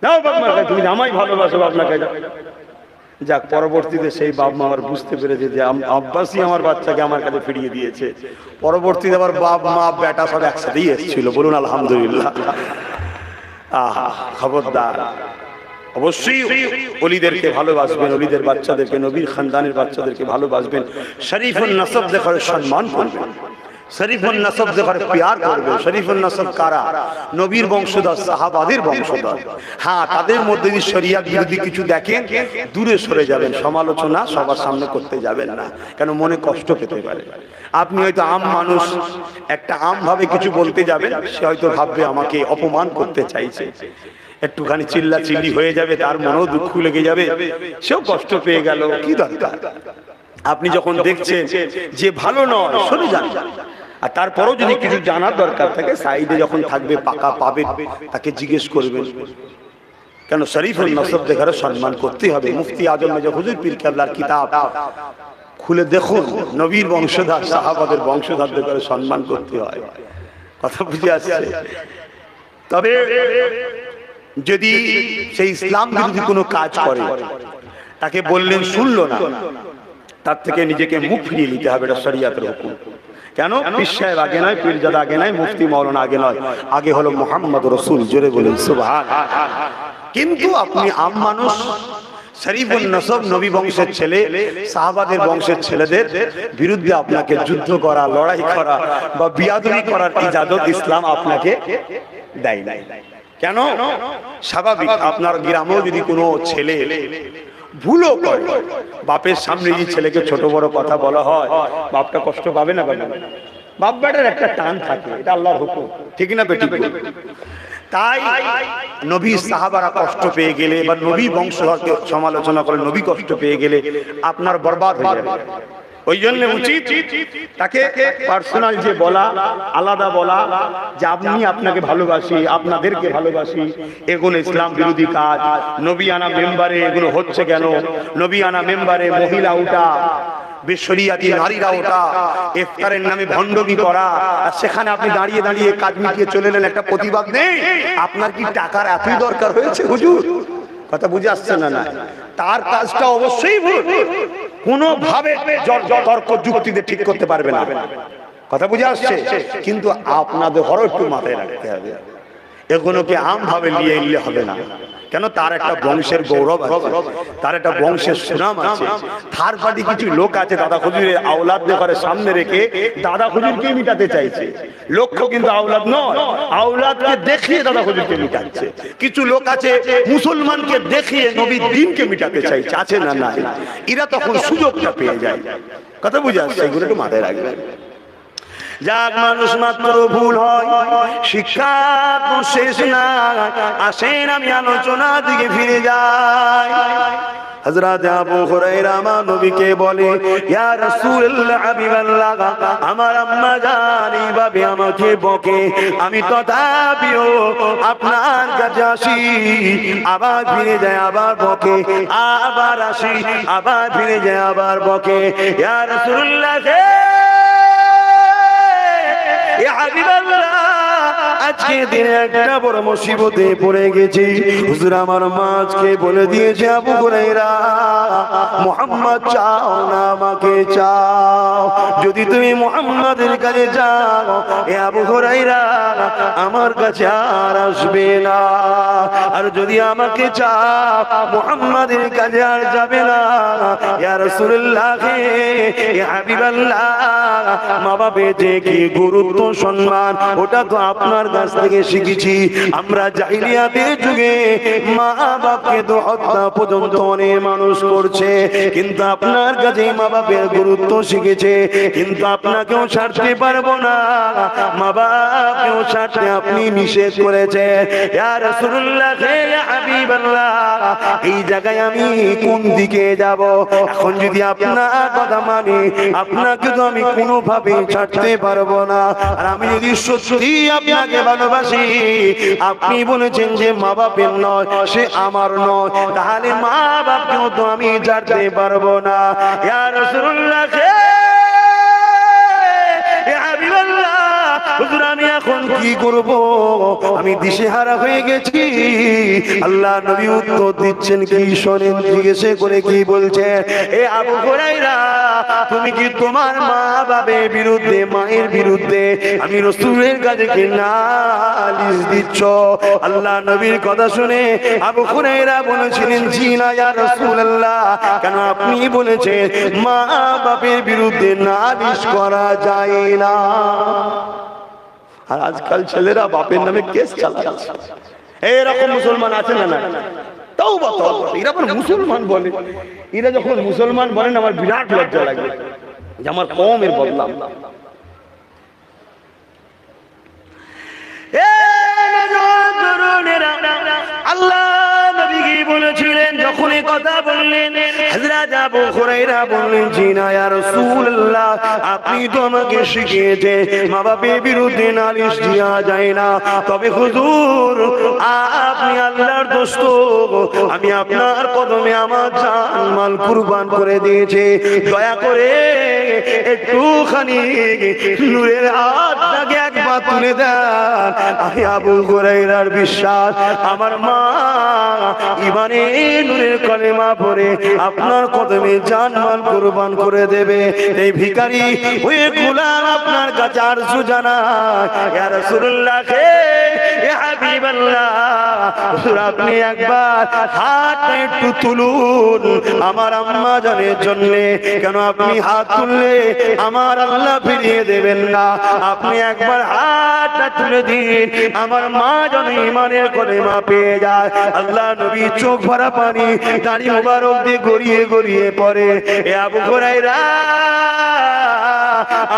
যাও বাপ মা, তুমি আমায় ভালোবাসো, আপনাকে যাক, পরবর্তীতে সেই বাপ মা আমার বুঝতে পেরেছে যে আব্বাসই আমার বাচ্চাকে আমার কাছে ফিরিয়ে দিয়েছে। পরবর্তীতে আবার বাপ মা বেটা সব একসাথেই এসেছিল, বলুন আলহামদুলিল্লাহ। আহা, খবরদার, অবশ্যই ওলিদেরকে ভালোবাসবেন, ওলিদের বাচ্চাদেরকে, নবীর খানদানের বাচ্চাদেরকে ভালোবাসবেন, শরীফুন নসব দেখার সম্মান করবেন, শরীফুন নসব দেখার প্যার করবেন। শরীফুন নসব কারা? নবীর বংশধর, সাহাবাদের বংশধর। হ্যাঁ, তাদের মধ্যে যদি শরিয়াত বিরোধী কিছু দেখেন দূরে সরে যাবেন, সমালোচনা সবার সামনে করতে যাবেন না, কেন মনে কষ্ট পেতে পারে। আপনি হয়তো আম মানুষ, একটা আম ভাবে কিছু বলতে যাবেন, সে হয়তো ভাববে আমাকে অপমান করতে চাইছে, একটুখানি চিল্লা চিল্লি হয়ে যাবে, তার মনেও দুঃখ লেগে যাবে, সেও কষ্ট পেয়ে গেল, কি দরকার? আপনি যখন দেখছেন যে ভালো নয়, সরে যান। আর তারপরেও যদি কিছু জানার দরকার থাকে, সাইডে যখন থাকবে পাকা পাবে, তাকে জিজ্ঞেস করবেন। কেন? শরীফুল নসব দেখার সম্মান করতে হবে। মুফতি আজম মেজর হুজুর পীর কেবলার কিতাব খুলে দেখুন, নবীর বংশধর, সাহাবাদের বংশধরদের করে সম্মান করতে হয়। কথা বুঝে আসছে? তবে যদি সেই ইসলাম বিরোধী কোনো কাজ করে, তাকে বললেন শুনলো না, তার থেকে নিজেকে মুখ ফিরিয়ে নিতে হবে, এটা শরিয়াতের হুকুম। কেন? পীর সাহেব আগে নয়, পীরজাদা আগে নয়, মুফতি মাওলানা আগে নয়, আগে হলো মুহাম্মদ রাসূল। জোরে বলেন সুবহানাল্লাহ। কিন্তু আপনি আম মানুষ, শরীফুন নসব, নবী বংশের ছেলে, সাহাবাদের বংশের ছেলেদের বিরুদ্ধে আপনাকে যুদ্ধ করা, লড়াই করা বা বিয়াদবি করার ইজাজত ইসলাম আপনাকে দেয় নাই। কেন? স্বাভাবিক, আপনার গ্রামেও যদি কোনো ছেলে ভুলও করে, বাপের সামনে যদি ছেলেকে ছোট বড় কথা বলা হয়, বাপটা কষ্ট পাবে না? পাবে না? বাপ বেটার একটা টান থাকে, এটা আল্লাহর হুকুম, ঠিক না বেটি? তাই নবী সাহাবারা কষ্ট পেয়ে গেলে বা নবী বংশধরকে সমালোচনা করে নবী কষ্ট পেয়ে গেলে আপনার বরবাদ হয়ে যাবে। ওই জন্য উচিত তাকে পার্সোনাল যে বলা, আলাদা বলা, যে আমি আপনাকে ভালোবাসি, আপনাদেরকে ভালোবাসি, এগুলো ইসলাম বিরোধী কাজ। নবী আনা মেম্বারে এগুলো হচ্ছে কেন? নবী আনা মেম্বারে মহিলা উঠা, বেশরিয়াতি নারীরা ওঠা, ইফতারের নামে ভণ্ডগি করা, আর সেখানে আপনি দাঁড়িয়ে দাঁড়িয়ে কাজ মিটিয়ে চলে এলেন, একটা প্রতিবাদ নেই। আপনার কি টাকার এতই দরকার হয়েছে হুজুর? কথা বুঝে আসছে না? না, তার কাজটা অবশ্যই ভুল, কোনোভাবে তর্ক যুক্তিতে ঠিক করতে পারবে না। কথা বুঝে আসছে? কিন্তু আপনাদের ঘরও একটু মাথায় রাখতে হবে, এগুলোকে আম ভাবে নিয়ে এলে হবে না। কেন? তার একটা বংশের গৌরব আছে, তার একটা বংশের সুনাম আছে। থার পার্টি কিছু লোক আছে দাদা হুজুরের আওলাদদের ঘরে সামনে রেখে দাদা হুজুরকে মিটাতে চাইছে। লক্ষ্য কিন্তু আওলাদ নয়, আওলাদকে দেখিয়ে দাদা হুজুরকে মিটাচ্ছে। কিছু লোক আছে মুসলমানকে দেখিয়ে নবীর দ্বীনকে মিটাতে চাইছে, আছে না? নাই। এরা তখন সুযোগটা পেয়ে যায়। কথা বুঝে আসছে? এগুলো একটু মাথায় রাখবেন। যাক, মানুষ মাত্র ভুল হয়, শিক্ষা তো শেষ না। আসেন আমি আলোচনা দিকে ফিরে যাই। হযরত আবু হুরায়রা আমার নবীকে বলে, ইয়া রাসূলুল্লাহ, হাবিবাল্লাহ, আমার আম্মা জান এইভাবে আমাকে বকে, আমি তথাপিও আপনার কাছে আসি, আবার ফিরে যায়, আবার বকে, আবার আসি, আবার ফিরে যায়, আবার বকে। ইয়া রাসূলুল্লাহ, আজকে দিনে একটা বড় মুসিবতে পড়ে গেছি। হুজুর আমার মাঝকে বলে দিয়েছে, আবু হুরায়রা, মুহাম্মদ চাও না আমাকে চাও। যদি তুমি মুহাম্মাদের কাছে যাও, এ আবু হুরায়রা আমার কাছে আর আসবে না। আর যদি আমাকে চাও, মুহাম্মাদের কাছে আর যাবে না। ইয়া রাসূলুল্লাহ, ইয়া হাবিবাল্লাহ, মা বাপের যে কি গুরুত্ব সম্মান, ওটা তো আপনার কাছ থেকে শিখেছি। আমরা জাহিলিয়াতের যুগে মা বাপকে তো হত্যা পর্যন্ত অনেক মানুষ করছে, কিন্তু আপনার কাছে মা বাপের গুরুত্ব শিখেছে। কিন্তু আপনাকেও ছাড়তে পারবো না, মা বাপকেও ছাড়তে আপনি নিষেধ করেছে। ইয়া রাসূলুল্লাহ, ইয়া হাবিবাল্লাহ, এই জায়গায় আমি কোন দিকে যাব? এখন যদি আপনার কথা মানি, আপনাকে তো আমি কোনোভাবেই ছাড়তে পারবো না। আর আমি যদি সত্যি আপনাকে ভালোবাসি, আপনি বলেছেন যে মা বাপের নয়, সে আমার নয়, তাহলে মা বাপকেও তো আমি ছাড়তে পারবো না। ইয়া রাসূলুল্লাহ, হুজুর আমি এখন কি করব, আমি দিশেহারা হয়ে গেছি। আল্লাহ নবী উত্তর দিচ্ছেন কি শোনেন, জিজ্ঞেস করে কি বলছে, এ আবু হুরায়রা তুমি কি তোমার মা বাবার বিরুদ্ধে, মায়ের বিরুদ্ধে আমি রাসূলের কাছে কি নালিশ দিচ্ছ? আল্লাহ নবীর কথা শুনে আবু হুরায়রা বলেছিলেন, জি না ইয়া রাসূলুল্লাহ। কেন আপনি বলেছেন মা বাবার বিরুদ্ধে নালিশ করা যায় না? আর আজকাল ছেলেরা বাপের নামে কেস চালাচ্ছে। এরকম মুসলমান আছে না? না, তওবা তওবা, এরা আবার মুসলমান বলে। এরা যখন মুসলমান বলেন আমার বিরাট লজ্জা লাগে যে আমার কওমের বদনাম। আল্লাহ নবী কি বলেছিলেন যখন এই কথা বললেন, হযরত আবু হুরায়রা বললেন, জি না ইয়া রাসূলুল্লাহ, আপনি তো আমাকে শিখিয়েছেন মা বাবার বিরুদ্ধে নালিশ দেওয়া যায় না। তবে হুজুর আপনি আল্লাহর দোস্ত, আমি আপনার কদমে আমার জান মাল কুরবান করে দিয়েছি, দয়া করে একটুখানি নূরের হাতটাকে একবার তুলে দেন। আমি আবু হুরায়রার বিশ্বাস আমার মা ইমানে নূরের কলেমা পড়ে আপনার কদমে জান মাল কুরবান করে দেবে। এই ভিখারি ওই গোলাম আপনার কাছে আরজু জানায়, ইয়া রাসূলুল্লাহ হে ইয়া হাবিবাল্লাহ, আপনি একবার হাতটা একটু তুলুন আমার আম্মা জানের জন্য। কেন আপনি হাত তুললে আমার আল্লাহ ফিরিয়ে দেবেন না? আপনি একবার হাতটা তুলে দিন, আমার মা যেন ইমানের কলেমা পেয়ে যায়। আল্লাহ নবী চোখ ভরা পানি দাড়ি মুবারক দিয়ে গড়িয়ে গড়িয়ে পড়ে। এ আবু হুরায়রা,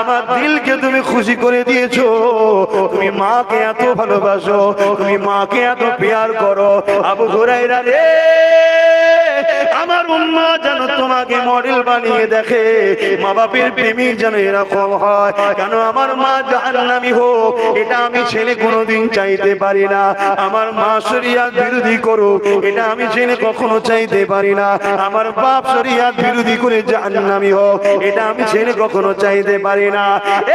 আমার দিলকে তুমি খুশি করে দিয়েছো, তুমি মাকে এত ভালোবাসো, তুমি মাকে এত প্যার করো। আবু হুরায়রা রে, আমার উম্মা যেন তোমাকে মডেল বানিয়ে দেখে, মা বাপের প্রেমিক যেন এরকম হয়। কেন আমার মা জাহান্নামী হোক এটা আমি ছেলে কোনোদিন চাইতে পারি না। আমার মা শরিয়াত বিরোধী করুক এটা আমি ছেলে কখনো চাইতে পারি না। আমার বাপ শরিয়াত বিরোধী করে জাহান্নামী হোক এটা আমি ছেলে কখনো চাইতে পারি না।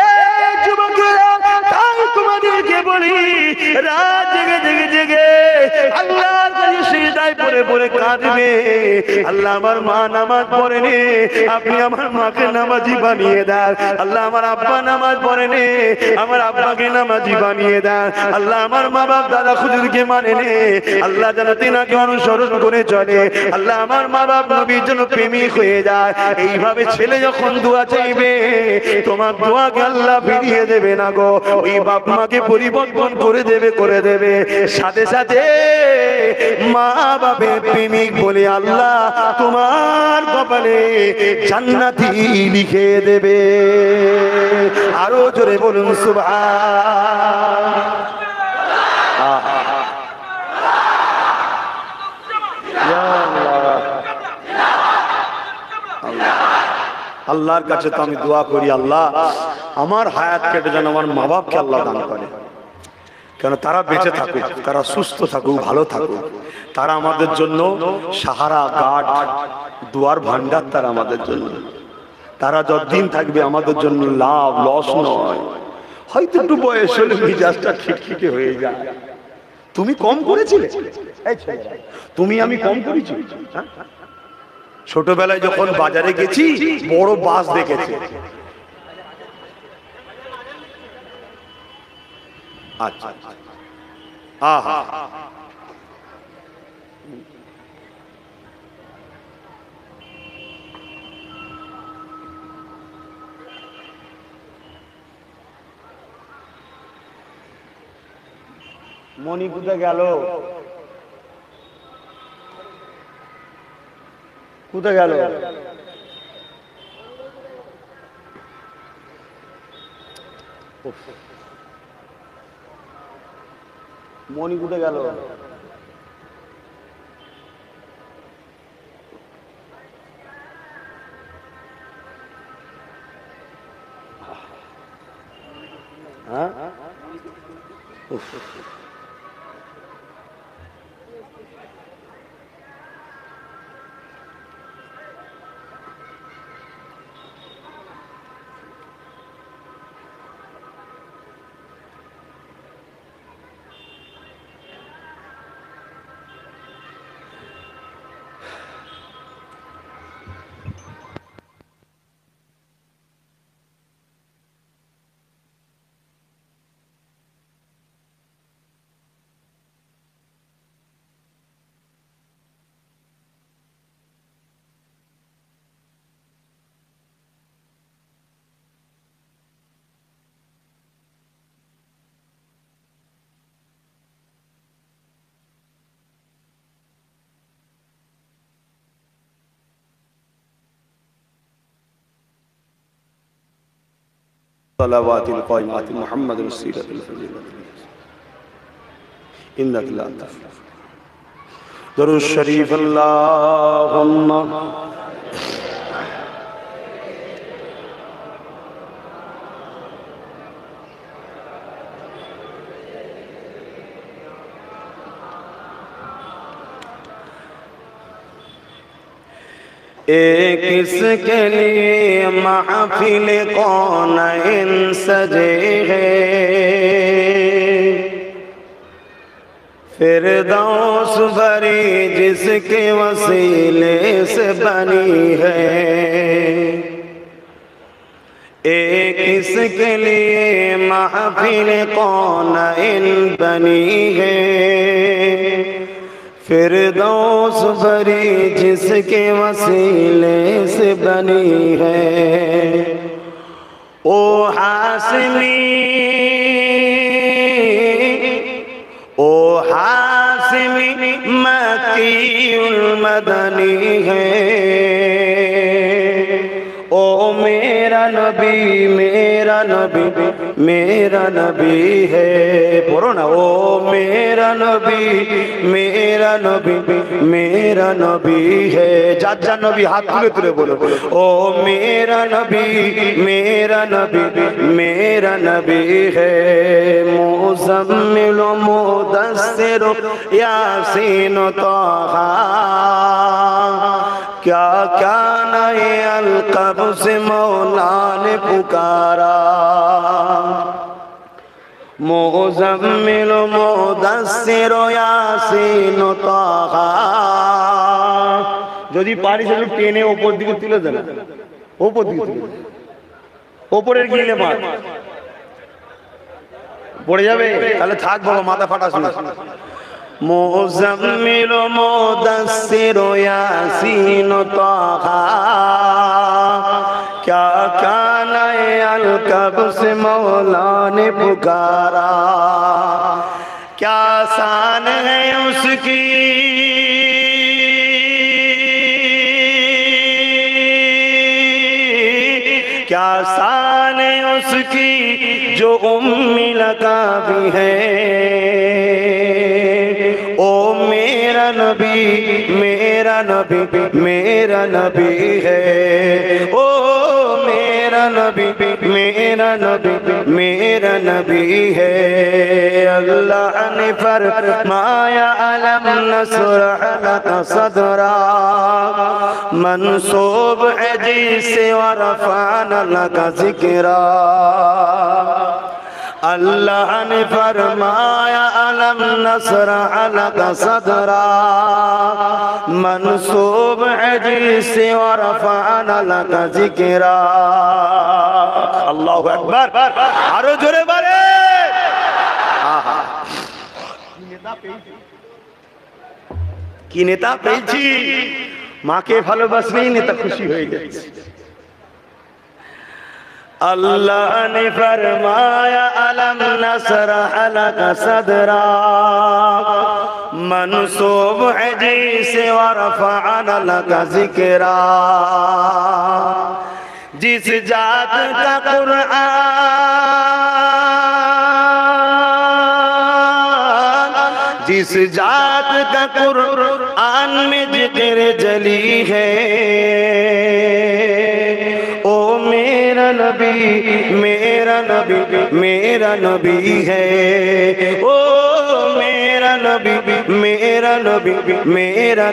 এই যুবকেরা, তাই তোমাদেরকে বলি, রাত জেগে জেগে জেগে আল্লাহর কাছে সিজদায় পড়ে পড়ে কাঁদবে। আল্লাহ আমার মা নামাজ পড়েনি, আপনি আমার মাকে নামাজি বানিয়ে দেন। আল্লাহ আমার আব্বা নামাজ পড়েনি, আমার আব্বাকে নামাজি বানিয়ে দেন। আল্লাহ আমার মা বাপ দাদা হুজুরকে মানেনি, আল্লাহ যেন তিনাকে অনুসরণ করে চলে। আল্লাহ আমার মা বাপ নবীর জন্য প্রেমিক হয়ে যায়। এইভাবে ছেলে যখন দোয়া চাইবে তোমার দোয়াকে আল্লাহ ফিরিয়ে দেবে না গো, ওই বাপ মাকে পরিবর্তন করে দেবে, করে দেবে। সাথে সাথে মা বাপের প্রেমিক বলে আল্লাহ তোমার কপালে জান্নাতি লিখে দেবে। আরো জোরে বলুন সুবহান। আল্লাহর কাছে তো আমি দোয়া করি, আল্লাহ আমার হায়াত কেটে যেন আমার মা বাপকে আল্লাহ দান করে। কেন তারা বেঁচে থাকুক, তারা সুস্থ থাকুক, ভালো থাকুক। তারা আমাদের জন্য সাহারা, গার্ড, দুয়ার ভান্ডার তারা আমাদের জন্য। তারা যতদিন থাকবে আমাদের জন্য লাভ, লস নয়। হয়তো একটু বয়স হলে মিজাজটা খিটখিটে হয়ে যায়। তুমি কম করেছিলে, তুমি আমি কম করেছি। ছোটবেলায় যখন বাজারে গেছি বড় বাস দেখেছি, আচ্ছা আহা মনি কোথায় গেল? কোথায় গেল? মনি কোথায় গেল? হ্যাঁ, सलावातिल क़ाइमाति मुहम्मद रसूलुल्लाह इन्नका ला तफ़्लिह। दुरूद शरीफ अल्लाहुम्मा एक किसके लिए महफिल कौनैन सजे हैं, फिरदौस भरी जिसके वसीले से बनी है। एक किसके लिए महफिल कौनैन बनी है, फिरदौस भरी जिसके वसीले से बनी है। ओ हासिमी मक्कीउल मदनी है। ओ मेरा नबी है। बोलो ना, ओ मेरा नबी है। जा नबी हाथ तुले तुले बोलो, ओ मेरा नबी है। मुज़म्मिल मुदस्सिर यासीन ताहा, क्या क्या नए अलक़ब से मौला ने पुकारा। मुज़म्मिल मुदस्सिर यासीन ताहा, যদি পারিস একটু টেনে ওপর দিকে তুলে দেন, ওপর দিকে তুলে দেন, ওপরের গিলে মার পড়ে যাবে, তাহলে থাক বাবা, মাথা ফাটাস না। मुज़म्मिल मुदस्सिर यासीन ताहा, क्या क्या नए अलक़ब से मौला ने पुकारा। क्या शान है उसकी, क्या शान है उसकी जो उम्मी लगा भी है। ओ मेरा नबी है। ओ मेरा नबी है। अल्लाह ने फरमाया अलम नशरह लका सदरा, मंसूब है जिसे व रफ़अना लका ज़िक्रा। अल्लाह ने फरमाया अलम नशरह लका सदरा, मंसूब है जिसे व रफ़अना लका ज़िक्रा। अल्लाहु अकबर, आरो जोरे बारे। কি নেতা পেয়েছি, মাকে ভালোবাসলেই নেতা খুশি হয়ে যাচ্ছে। अल्लाह ने फरमाया अलम नशरह लका सदरा, मंसूब है जिसे व रफ़अना लका ज़िक्रा। जिस जात का कुरआन, जिस जात का कुरआन में जिक्र जली है। ओ मेरा नबी है। ओ मेरा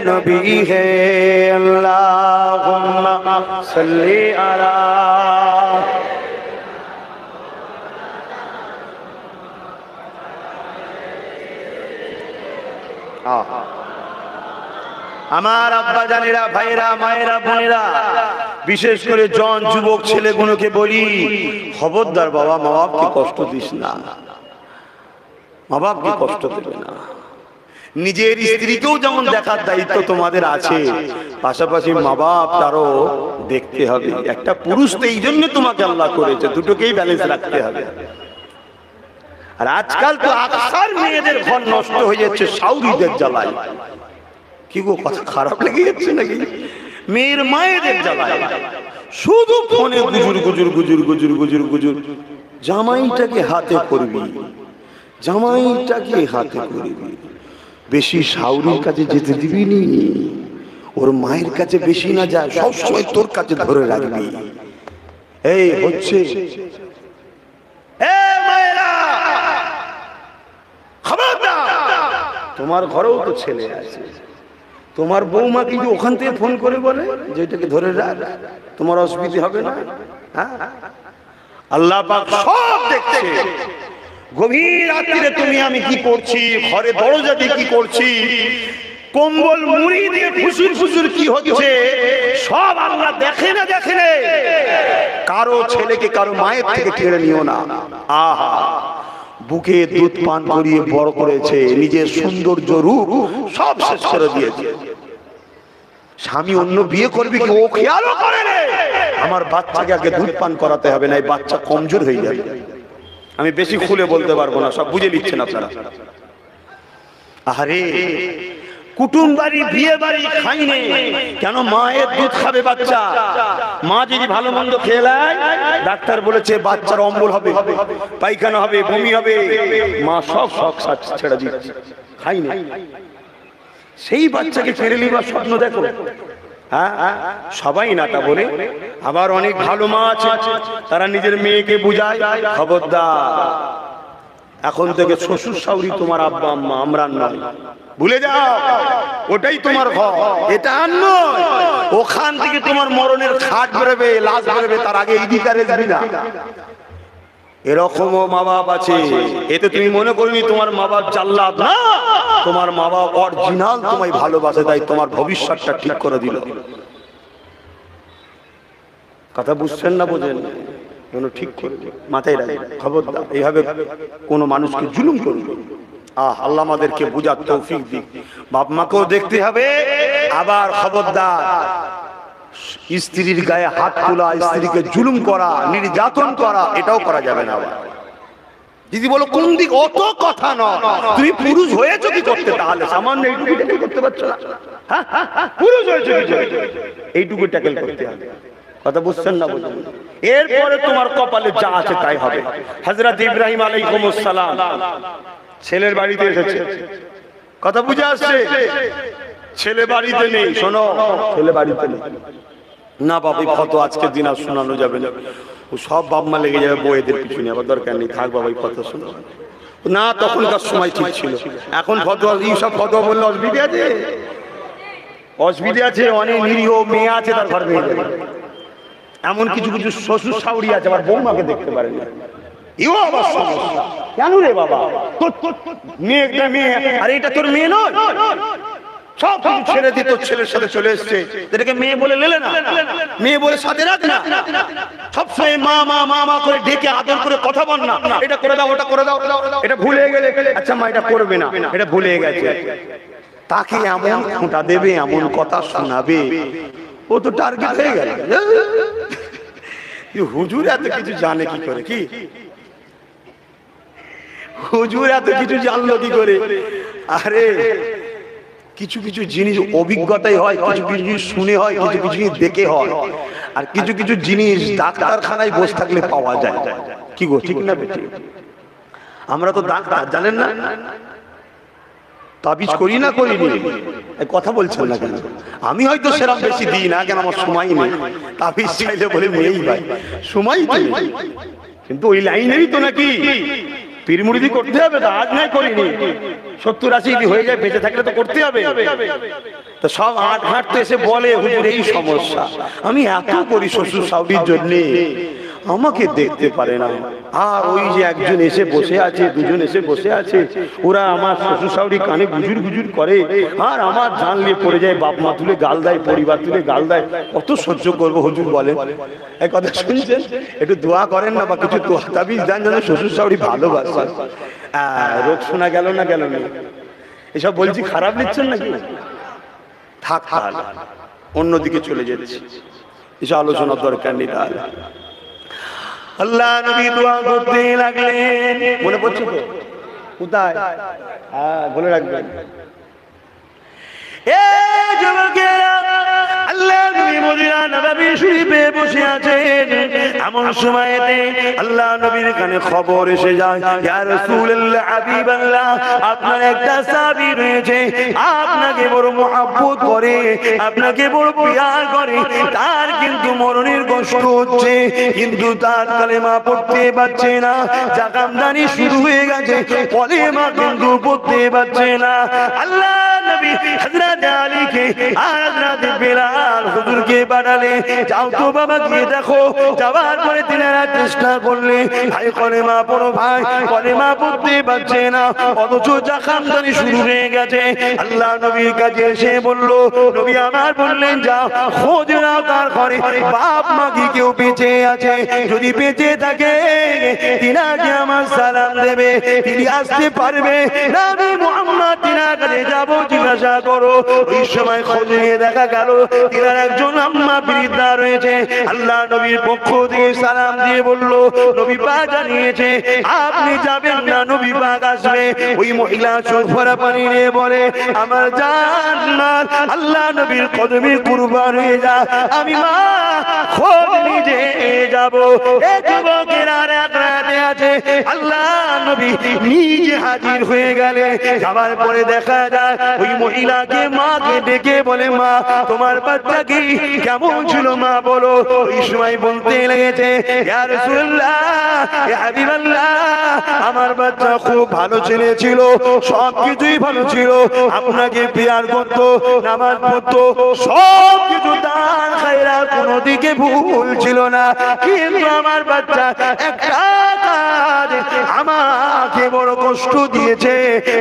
नबी है। अल्लाहुम्मा सल्ली अला। আমার আব্বা জানেরা, ভাইরা, মায়েরা, বোনেরা, বিশেষ করে জন যুবক ছেলেগুলোকে বলি, খবরদার বাবা, মা বাপকে কষ্ট দিস না, মা বাপকে কষ্ট দেবে না। নিজের স্ত্রীকেও যেমন দেখার দায়িত্ব তোমাদের আছে, পাশাপাশি মা বাপ তারও দেখতে হবে। একটা পুরুষ তো এই জন্য তোমাকে আল্লাহ করেছে, দুটোকেই ব্যালেন্স রাখতে হবে। আর আজকাল তো আকসার মেয়েদের ঘর নষ্ট হয়ে যাচ্ছে সাউরিদের জ্বালায়। কি গো, কথা খারাপ লেগে যাচ্ছে নাকি? মেয়ের মায়েদের জ্বালায় শুধু ফোনে গুজুর গুজুর গুজুর গুজুর গুজুর গুজুর। জামাইটাকে হাতে করবি, জামাইটাকে হাতে করবি, বেশি শাউরির কাছে যেতে দিবি নি, ওর মায়ের কাছে বেশি না যায়, সবসময় তোর কাছে ধরে রাখবি। এই হচ্ছে তোমার ঘরেও তো ছেলে আছে, তোমার বৌমা কিন্তু ওখান থেকে ফোন করে বলে যে এটাকে ধরে রাখ, তোমার অসুবিধা হবে না। আল্লাহ পাক সব দেখছে। গভীর রাত্রিরে তুমি আমি কি করছি, ঘরে দরজা দিয়ে কি করছি, কম্বল মুড়ি দিয়ে ফুসুর ফুসুর কি হচ্ছে, সব আল্লাহ দেখে না, দেখে না। কারো ছেলেকে কারো মায়ের থেকে কেড়ে নিও না। আহা, বুকে দুধ পান করিয়ে বড় করেছে, নিজের সৌন্দর্য রূপ সব শেষ করে দিয়েছে। স্বামী অন্য বিয়ে করবি কি ও খেয়ালও করে না, আমার বাচ্চাকে আগে দুধ পান করাতে হবে, না এই বাচ্চা কমজোর হয়ে যাবে। আমি বেশি খুলে বলতে পারবো না, সব বুঝে নিচ্ছেন আপনারা। আরে কুটুম বাড়ি বিয়ে বাড়ি খাইনি কেন, মায়ের দুধ খাবে বাচ্চা। মা যদি ভালো মন্দ খেলায়, ডাক্তার বলেছে বাচ্চার অম্বল হবে, পায়খানা হবে, বমি হবে, মা সব শখ ছেড়ে দিচ্ছে, খাইনি। সেই বাচ্চাকে ফেরে নিবার স্বপ্ন দেখো। সবাই না তা বলে, আবার অনেক ভালো মা আছে, তারা নিজের মেয়েকে বুঝায়, খবরদার এখন থেকে শ্বশুর শাশুড়ি তোমার আব্বা আম্মা, আমরা নয়, ভুলে যাও, ওটাই তোমার ঘর, এটা আর নয়। ওখান থেকে তোমার মরণের খাট বেরোবে, লাশ বেরোবে, তার আগে ইদিকারে যাবি না। এরকমও মা বাপ আছে, এতে তুমি মনে করিনি তোমার মা বাপ জাল্লাদ, না, তোমার মা বাপ অরিজিনাল তোমায় ভালোবাসে, তাই তোমার ভবিষ্যৎটা ঠিক করে দিল। কথা বুঝছেন না বোঝেন, ঠিক করবে, মাথায় রাখবে, খবরদার এইভাবে কোন মানুষকে জুলুম করবে। আল্লাহ আমাদেরকে বুঝার তৌফিক দিক। বাপ মাকেও দেখতে হবে, আবার খবরদার স্ত্রীর গায়ে হাত তোলা, স্ত্রীকে জুলুম করা, নির্যাতন করা, এটাও করা যাবে না। আবার যদি বলো কোন দিক, অত কথা নয়, তুমি পুরুষ হয়েছো কি করতে, তাহলে সামান্য এইটুকু ট্যাকেল করতে পারছো না, পুরুষ হয়েছো কি এইটুকু ট্যাকেল করতে হবে। কথা বুঝছেন না বুঝুন, এরপরে তোমার কপালে যা আছে তাই হবে। হযরত ইব্রাহিম আলাইহিস সালাম ছেলের বাড়িতে এসেছে, কথা বুঝে আসছে, ছেলে বাড়িতে নেই। শোনো, ছেলে বাড়িতে নেই না বাবা, ফটো আজকের দিন আর শোনানো যাবে না, ও সব বাপ মা লেগে যাবে বউয়েদের পিছনে, আবার দরকার নেই, থাক বাবা এই কথা শোনো না। তখনকার সময় ঠিক ছিল, এখন ফটো এই সব ফটো বললে অসুবিধা আছে, অসুবিধা আছে। অনেক নিরীহ মেয়ে আছে তার ঘর ভেঙে যাবে, এমন কিছু কিছু শ্বশুর শাশুড়ি আছে আবার বৌমাকে দেখতে পারে না, এও আবার সমস্যা। কেন রে বাবা, মেয়ে একটা মেয়ে, আর এটা তোর মেয়ে নয়, সব কিছু ছেড়ে দিয়ে তোর ছেলের সাথে চলে এসছে, এটাকে মেয়ে বলে লেলে না, মেয়ে বলে সাথে রাখ না, সবসময় মা মা মা মা করে ডেকে আদর করে কথা বল না, এটা করে দাও, ওটা করে দাও, এটা ভুলে গেলে আচ্ছা মা এটা করবে না, এটা ভুলে গেছে, তাকে এমন খোঁটা দেবে, এমন কথা শোনাবে, ও তো টার্গেট হয়ে গেল। হুজুর এত কিছু জানে কি করে, কি হুজুর এত কিছু জানলো কি করে? আরে কিছু কিছু জিনিস অভিজ্ঞতাই হয়, কিছু কিছু জিনিস শুনে হয়, কিছু কিছু জিনিস দেখে হয়, আর কিছু কিছু জিনিস ডাক্তারখানায় বসে থাকলে পাওয়া যায়। কি গো, ঠিক না বেটি? আমরা তো ডাক্তার, জানেন না, তাবিজ করি না, করিনি, কথা বলছেন না কেন? আমি হয়তো সেরকম বেশি দিই না, কেন আমার সময় নেই, তাবিজ চাইলে বলে নেই ভাই, সময় তো নেই, কিন্তু ওই লাইনেই তো নাকি পীরমুরিদি করতে হবে, তো আজ নাই করিনি, 70-80 হয়ে যায়, বেঁচে থাকলে তো করতে হবে। তো সব হাট তো এসে বলে হুজুর এই সমস্যা, আমি এত করি শ্বশুর শাশুড়ির জন্য, আমাকে দেখতে পারে না। আর ওই যে একজন এসে বসে আছে, দুজন এসে বসে আছে, ওরা আমার শ্বশুর শাশুড়ি কানে গুজুর গুজুর করে, আর আমার জানলে পড়ে যায়, বাপ মা তুলে গাল দেয়, পরিবার তুলে গাল দেয়, কত সহ্য করবো হুজুর বলেন? এই কথা শুনছেন? একটু দোয়া করেন না, বা কিছু তাবিজ দেন যেন শ্বশুর শাশুড়ি ভালোবাসে। রোগ শোনা গেল না, গেল না, এসব বলছি খারাপ নিচ্ছেন নাকি? থাক, অন্যদিকে চলে যাচ্ছে, এসব আলোচনার দরকার নেই। তাহলে আল্লাহ নবী দোয়া করতে লাগলেন, মনে পড়ছে তো? কোথায়? বলে রাখবেন। আল্লাহ নবী মদিনা নববী শরীফে বসে আছেন এমন সময়তে আল্লাহ নবীর কানে খবর এসে যায় ইয়া রাসূলুল্লাহ হাবিবাল্লাহ আপনার একটা সাহাবী রয়েছে আপনাকে বড় মহব্বত করে আপনাকে বড় প্যার করে তার কিন্তু মরণের কষ্ট হচ্ছে কিন্তু তার কালেমা পড়তে পারছে না জাকামদানি শুরু হয়ে গেছে কলেমা কিন্তু পড়তে পারছে না আল্লাহ নবী হযরত আলীকে আর হযরত বিলাল হুজুরকে পাঠালে যাও তো বাবা গিয়ে দেখো যাওয়ার পরে তিনারা চেষ্টা করলে ভাই কলেমা পড়ো ভাই কলেমা পড়তে পারছে না অথচ জাকামদানি শুরু হয়ে গেছে আল্লাহ নবীর কাছে এসে বলল নবী আমার বললেন যাও খোঁজ নাও তার ঘরে বাপ মা কি কেউ বেঁচে আছে যদি বেঁচে থাকে তিনাকে আমার সালাম দেবে তিনি আসতে পারবে নবী মুহাম্মদ তিনার কাছে যাব জিজ্ঞাসা করো ওই সময় খোঁজ নিয়ে দেখা গেল তিনার একজন আম্মা বৃদ্ধা রয়েছে আল্লাহ নবীর পক্ষ থেকে সালাম দিয়ে বলল নবী পাক জানিয়েছে আপনি যাবেন না নবী পাক আসবে ওই মহিলা চোখ ভরা পানি নিয়ে বলে আমার জান্নাত আল্লাহ নবীর কদমে কুরবান হয়ে যা আমি মা খোঁজ নিজে যাব এই যুবকের আর এক রাতে আছে আল্লাহ নবী নিজে হাজির হয়ে গেলে যাবার পরে দেখা যায় ওই মহিলাকে মাকে ডেকে বলে মা তোমার বাচ্চা কি কেমন ছিল মা বলো ওই সময় বলতে লেগেছে ইয়া রাসূলুল্লাহ ইয়া হাবিবাল্লাহ আমার বাচ্চা খুব ভালো ছেলে ছিল সব কিছুই ভালো ছিল আপনাকে প্যার করত নামাজ পড়তো সব কিছু দান খায়রাত কোনো দিকে ভুল ছিল না কিন্তু আমার বাচ্চা একটা কাজ আমাকে বড় কষ্ট দিয়েছে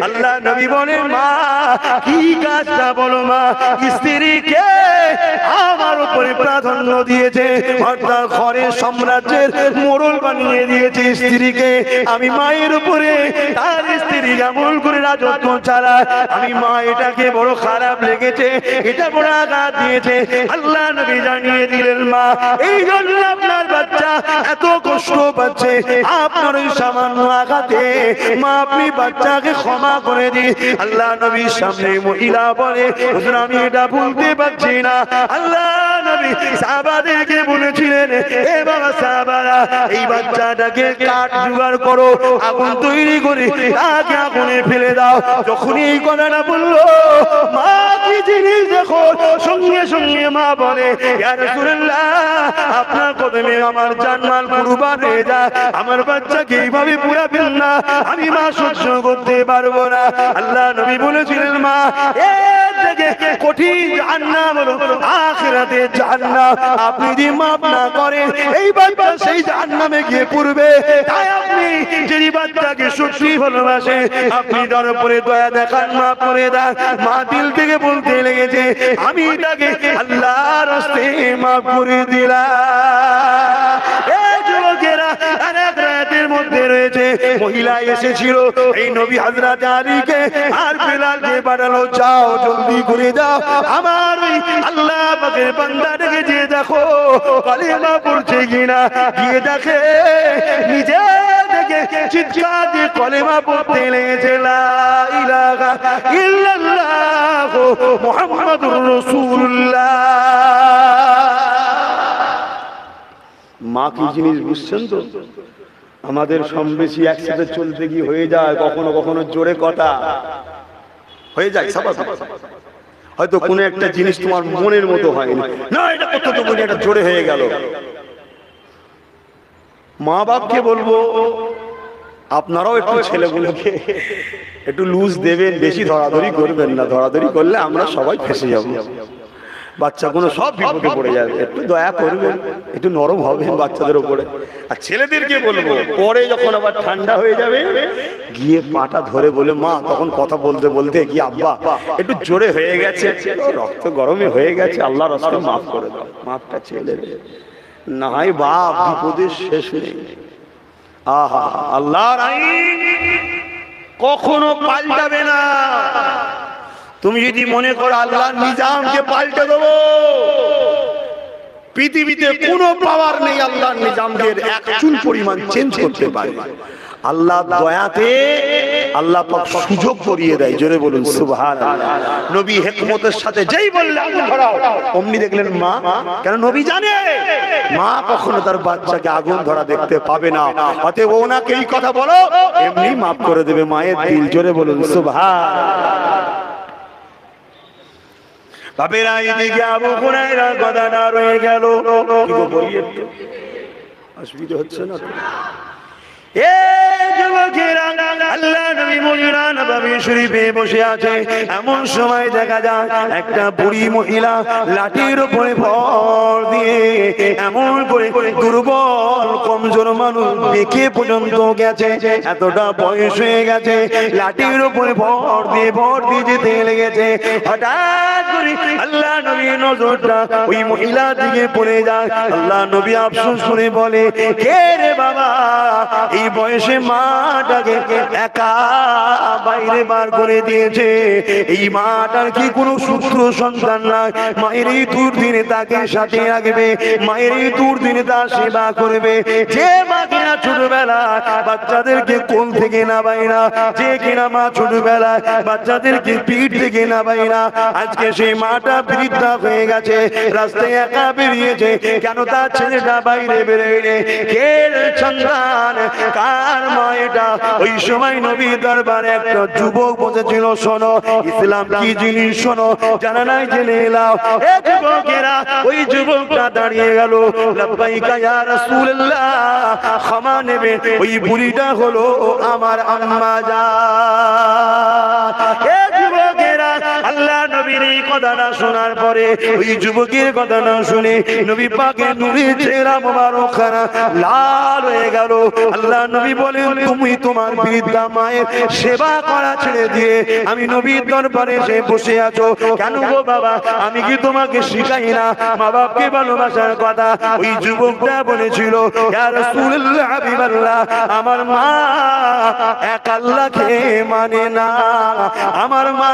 আল্লাহ নবী বলেন মা কি কাজটা বলো মা স্ত্রীকে আমার উপরে প্রাধান্য দিয়েছে অর্থাৎ ঘরের সাম্রাজ্যের মোড়ল বানিয়ে দিয়েছে স্ত্রীকে আমি মায়ের উপরে তার স্ত্রী আমল করে রাজত্ব চালায় আমি মা এটাকে বড় খারাপ লেগেছে এটা বড় আঘাত দিয়েছে আল্লাহ নবী জানিয়ে দিলেন মা এই জন্য আপনার বাচ্চা এত কষ্ট পাচ্ছে আপনার ওই সামান্য আঘাতে মা আপনি বাচ্চাকে ক্ষমা করে দিন আল্লাহ নবীর সামনে মহিলা বলে হুজুর আমি এটা ভুলতে পারছি না আল্লাহ নবী সাহাবাদেরকে বলেছিলেন এ বাবা সাহাবারা এই বাচ্চাটাকে কাঠ জোগাড় করো আগুন তৈরি করে তাকে আগুনে ফেলে দাও যখন এই কথাটা বললো মা কি জিনিস দেখো সঙ্গে সঙ্গে মা বলে ইয়া রাসূলুল্লাহ আপনার কদমে আমার জানমাল কুরবান হয়ে যায় আমার বাচ্চাকে এইভাবে পুরাবেন না আমি মা সহ্য করতে পারবো না আল্লাহ নবী বলেছিলেন মা এর থেকে কঠিন জাহান্নাম হলো আখিরাতের জাহান্নাম আপনি যদি মাফ না করেন এই বাচ্চা সেই জাহান্নামে গিয়ে পড়বে তাই আপনি যদি বাচ্চাকে সত্যি ভালোবাসে আপনি তার উপরে দয়া দেখান মাফ করে দেন মা দিল থেকে বলতে লেগেছে আমি তাকে আল্লাহর রাস্তায় মাফ করে দিলাম এই যুবকেরা অনেক রাতের মধ্যে রয়েছে মহিলা এসেছিল এই নবী হযরত আলীকে আর বিলালকে পাঠালো যাও জলদি করে যাও আমার ওই আল্লাহ পাকের বান্দাটাকে যে দেখো কালেমা পড়ছে কিনা গিয়ে দেখে নিজে থেকে চিৎকার দিয়ে কলেমা পড়তে লেগেছে লা ইলাহা ইল্লাল্লাহ মুহাম্মাদুর রাসূলুল্লাহ মা কি জিনিস বুঝছেন তো আমাদের সম্বেশী একসাথে চলতে গিয়ে হয়ে যায় কখনো কখনো জোরে কথা হয়ে যায় স্বাভাবিক হয়তো কোনো একটা জিনিস তোমার মনের মতো হয়নি না এটা কত তো বলি এটা জোরে হয়ে গেল মা বাপকে বলবো আপনারাও একটু ছেলেগুলোকে একটু লুজ দেবেন বেশি ধরাধরি করবেন না ধরাধরি করলে আমরা সবাই ফেসে যাব বাচ্চাগুলো সব বিপদে পড়ে যাবে একটু দয়া করবেন একটু নরম হবেন বাচ্চাদের উপরে আর ছেলেদেরকে বলবো পরে যখন আবার ঠান্ডা হয়ে যাবে গিয়ে পাটা ধরে বলে মা তখন কথা বলতে বলতে কি আব্বা একটু জোরে হয়ে গেছে রক্ত গরমে হয়ে গেছে আল্লাহর রাস্তায় মাফ করে দাও মাফটা ছেলেদের না হয় বাপ বিপদের শেষ নেই আহা আল্লাহর আইন কখনো পাল্টাবে না তুমি যদি মনে করো আল্লাহর নিজামকে পাল্টে দেবো পৃথিবীতে কোনো পাওয়ার নেই আল্লাহর নিজামকে এক চুল পরিমাণ চেঞ্জ করতে পারে আল্লাহ দয়াতে আল্লাহ পাক সুযোগ করিয়ে দেয়। জোরে বলুন সুবহানাল্লাহ। নবী হিকমতের সাথে যেই বললেন আগুন ধরাও, অমনি দেখলেন মা, কেন নবী জানে মা কখনো তার বাচ্চাকে আগুন ধরা দেখতে পাবে না, অতএব ওনাকে এই কথা বলো, এমনি মাফ করে দেবে মায়ের দিল। জোরে বলুন সুবহানাল্লাহ। বাপেরা এদিকে আবু হুরায়রা গদাটা রয়ে গেল। কি গো বলি একটু অসুবিধা হচ্ছে না? আল্লাহ নবী মদিনা নববী শরীফে বসে আছে, এমন সময় দেখা যায় একটা বুড়ি মহিলা লাঠির উপরে ভর দিয়ে, এমন করে দুর্বল কমজোর মানুষ দেখে পর্যন্ত গেছে, এতটা বয়স হয়ে গেছে, লাঠির উপরে ভর দিয়ে যেতে লেগেছে। হঠাৎ করে আল্লাহ নবী নজরটা ওই মহিলা দিকে পড়ে যায়। আল্লাহ নবী আফসোস করে বলে, কে রে বাবা এই বয়সে মাটাকে একা বাইরে বার করে দিয়েছে? এই মাটার কি কোনো সূত্র সন্তান নাই? মায়ের এই দুর্দিনে তাকে সাথে রাখবে, মায়ের এই দুর্দিনে তার সেবা করবে। যে মা কিনা ছোটবেলায় বাচ্চাদেরকে কোল থেকে নামায় না, যে কিনা মা ছোটবেলায় বাচ্চাদেরকে পিঠ থেকে নামায় না, আজকে সেই মাটা বৃদ্ধা হয়ে গেছে, রাস্তায় একা বেরিয়েছে। কেন? তার ছেলেটা বাইরে বেরোয়। কে সন্তান, কার মা এটা? ওই সময় নবী দরবারে একটা যুবক বসেছিল। শোনো ইসলাম কি জিনিস, শোনো, জানা নাই জেনে নাও। এ যুবকেরা, ওই যুবকটা দাঁড়িয়ে গেল, লাব্বাইকা ইয়া রাসূলুল্লাহ, ক্ষমা নেবে। ওই বুড়িটা হলো আমার আম্মা জান। এ যুবকেরা, আল্লাহ নবীর এই কথাটা শোনার পরে ওই যুবকের কথাটা শুনে নবী পাকের নূরের চেহারা মোবারকখানা লাল হয়ে গেল। আল্লাহ নবী বলেন, তুমি তোমার বৃদ্ধা মায়ের সেবা করা ছেড়ে দিয়ে আমি নবীর দরবারে এসে বসে আছো কেন গো বাবা? আমি কি তোমাকে শিখাই না মা বাপকে ভালোবাসার কথা? ওই যুবকটা বলেছিল, ইয়া রাসূলুল্লাহ হাবিবাল্লাহ, আমার মা এক আল্লাহকে মানে না, আমার মা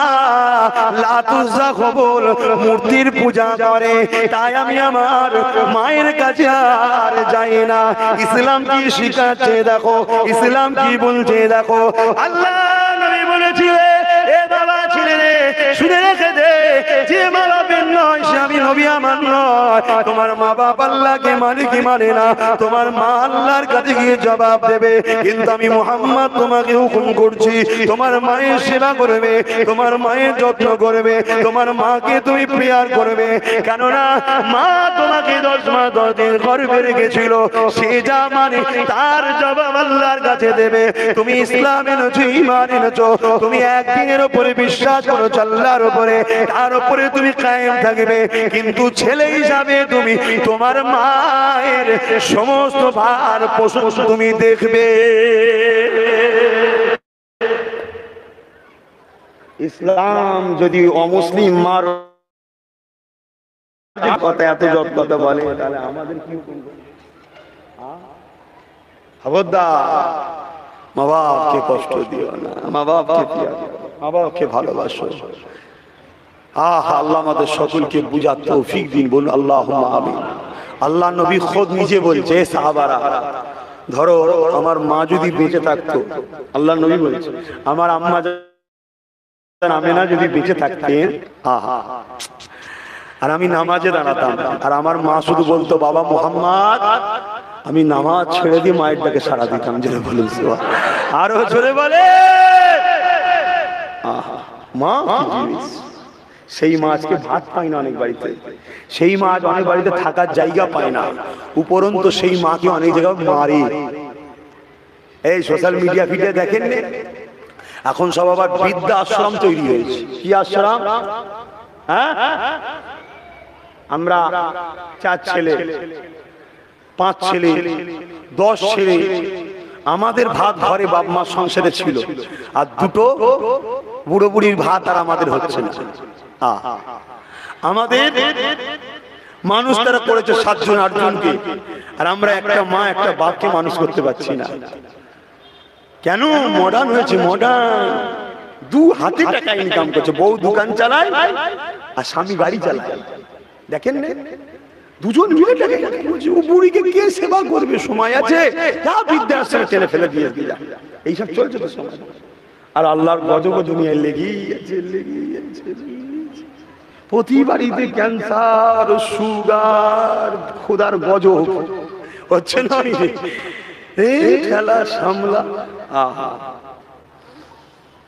লাতুজা কবুল মূর্তির পূজা করে, তাই আমি আমার মায়ের কাছে আর যাই না। ইসলাম কি শিখাচ্ছে দেখো, ইসলাম কি বলছে দেখো। আল্লাহ নবী বলেছিলেন, এ বাবা ছেলে রে, শুনে রেখে দে, যে মা বাপের নয় সে আমি নবী আমার নয়। তোমার মা বাপ আল্লাহকে মানে কি মানে না, তোমার মা আল্লাহর কাছে গিয়ে জবাব দেবে। কিন্তু আমি মুহাম্মদ তোমাকে হুকুম করছি, তোমার মায়ের সেবা করবে, তোমার মায়ের যত্ন করবে, তোমার মাকে তুমি প্রেয়ার করবে। কেননা মা তোমাকে 10 মাস 10 দিন গর্ভে রেখেছিল, সে যা মানে তার জবাব আল্লাহর কাছে দেবে। তুমি ইসলাম এনেছো, ঈমান এনেছো, তুমি একদিনের উপরে বিশ্বাস করেছো আল্লাহর উপরে, তার উপরে তুমি কায়েম থাকবে। কিন্তু ছেলে হিসাবে তুমি তোমার মায়ের সমস্ত ভার পোষণ তুমি দেখবে। ইসলাম যদি অমুসলিম মার কথা এত কথা বলে, তাহলে আমাদের কি খবরদার, মা বাপকে কষ্ট দিও না, মা বাপকে মা বাপকে ভালোবাসো। আল্লাহ আমাদের সকলকে বুঝার তৌফিক দিন, বলুন আল্লাহুম্মা আমিন। আল্লাহ নবী খোদ নিজে বলছে, সাহাবারা ধরো আমার মা যদি বেঁচে থাকতো, আল্লাহ নবী বলছে আমার আম্মা জান আমেনা যদি বেঁচে থাকতেন, আর আমি নামাজে দাঁড়াতাম, আর আমার মা শুধু বলতো বাবা মুহাম্মদ, আমি নামাজ ছেড়ে দিয়ে মায়ের ডাকে সাড়া দিতাম। জোরে বলুন সুবহানাল্লাহ। আরো জোরে বলে মা সেই মা আজকে ভাত পায় না অনেক বাড়িতে, সেই মা আজ অনেক বাড়িতে থাকার জায়গা পায় না, উপরন্তু সেই মাকে অনেক জায়গায় মারে। এই সোশ্যাল মিডিয়া ফিডে দেখেন না, এখন সব আবার বৃদ্ধা আশ্রম তৈরি হয়েছে। কি আশ্রম? হ্যাঁ, আমরা 4 ছেলে 5 ছেলে 10 ছেলে, আমাদের ভাত ঘরে বাপ মা সংসারে ছিল, আর 2টো বুড়ো বুড়ির ভাত আর আমাদের হচ্ছে না। আমাদের মানুষ তারা করেছে 7 জন 8 জনকে, আর আমরা একটা মা একটা বাপকে মানুষ করতে পারছি না। কেন? মডার্ন হয়েছে, মডার্ন। 2 হাতে টাকা ইনকাম করছে, বউ দোকান চালায় আর স্বামী গাড়ি চালায়। দেখেন না, 2 জন মিলে টাকা ইনকাম করছে। ও বুড়িকে কে সেবা করবে? সময় আছে, যা বৃদ্ধাশ্রমে ছেলে ফেলে দিয়ে দিলা। এইসব চলছে তো সমাজ। আর আল্লাহর গজব দুনিয়ায় লেগেই আছে, লেগেই আছে। প্রতি বাড়িতে ক্যান্সার, সুগার, খোদার গজব হচ্ছে না? এই ঠেলা সামলা। আহা,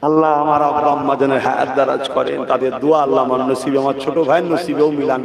আল্লাহ আমার আব্বা আম্মা যেন হায়াত দারাজ করেন, তাদের দোয়া আল্লাহ আমার নসিবে, আমার ছোট ভাইয়ের নসিবেও মিলান।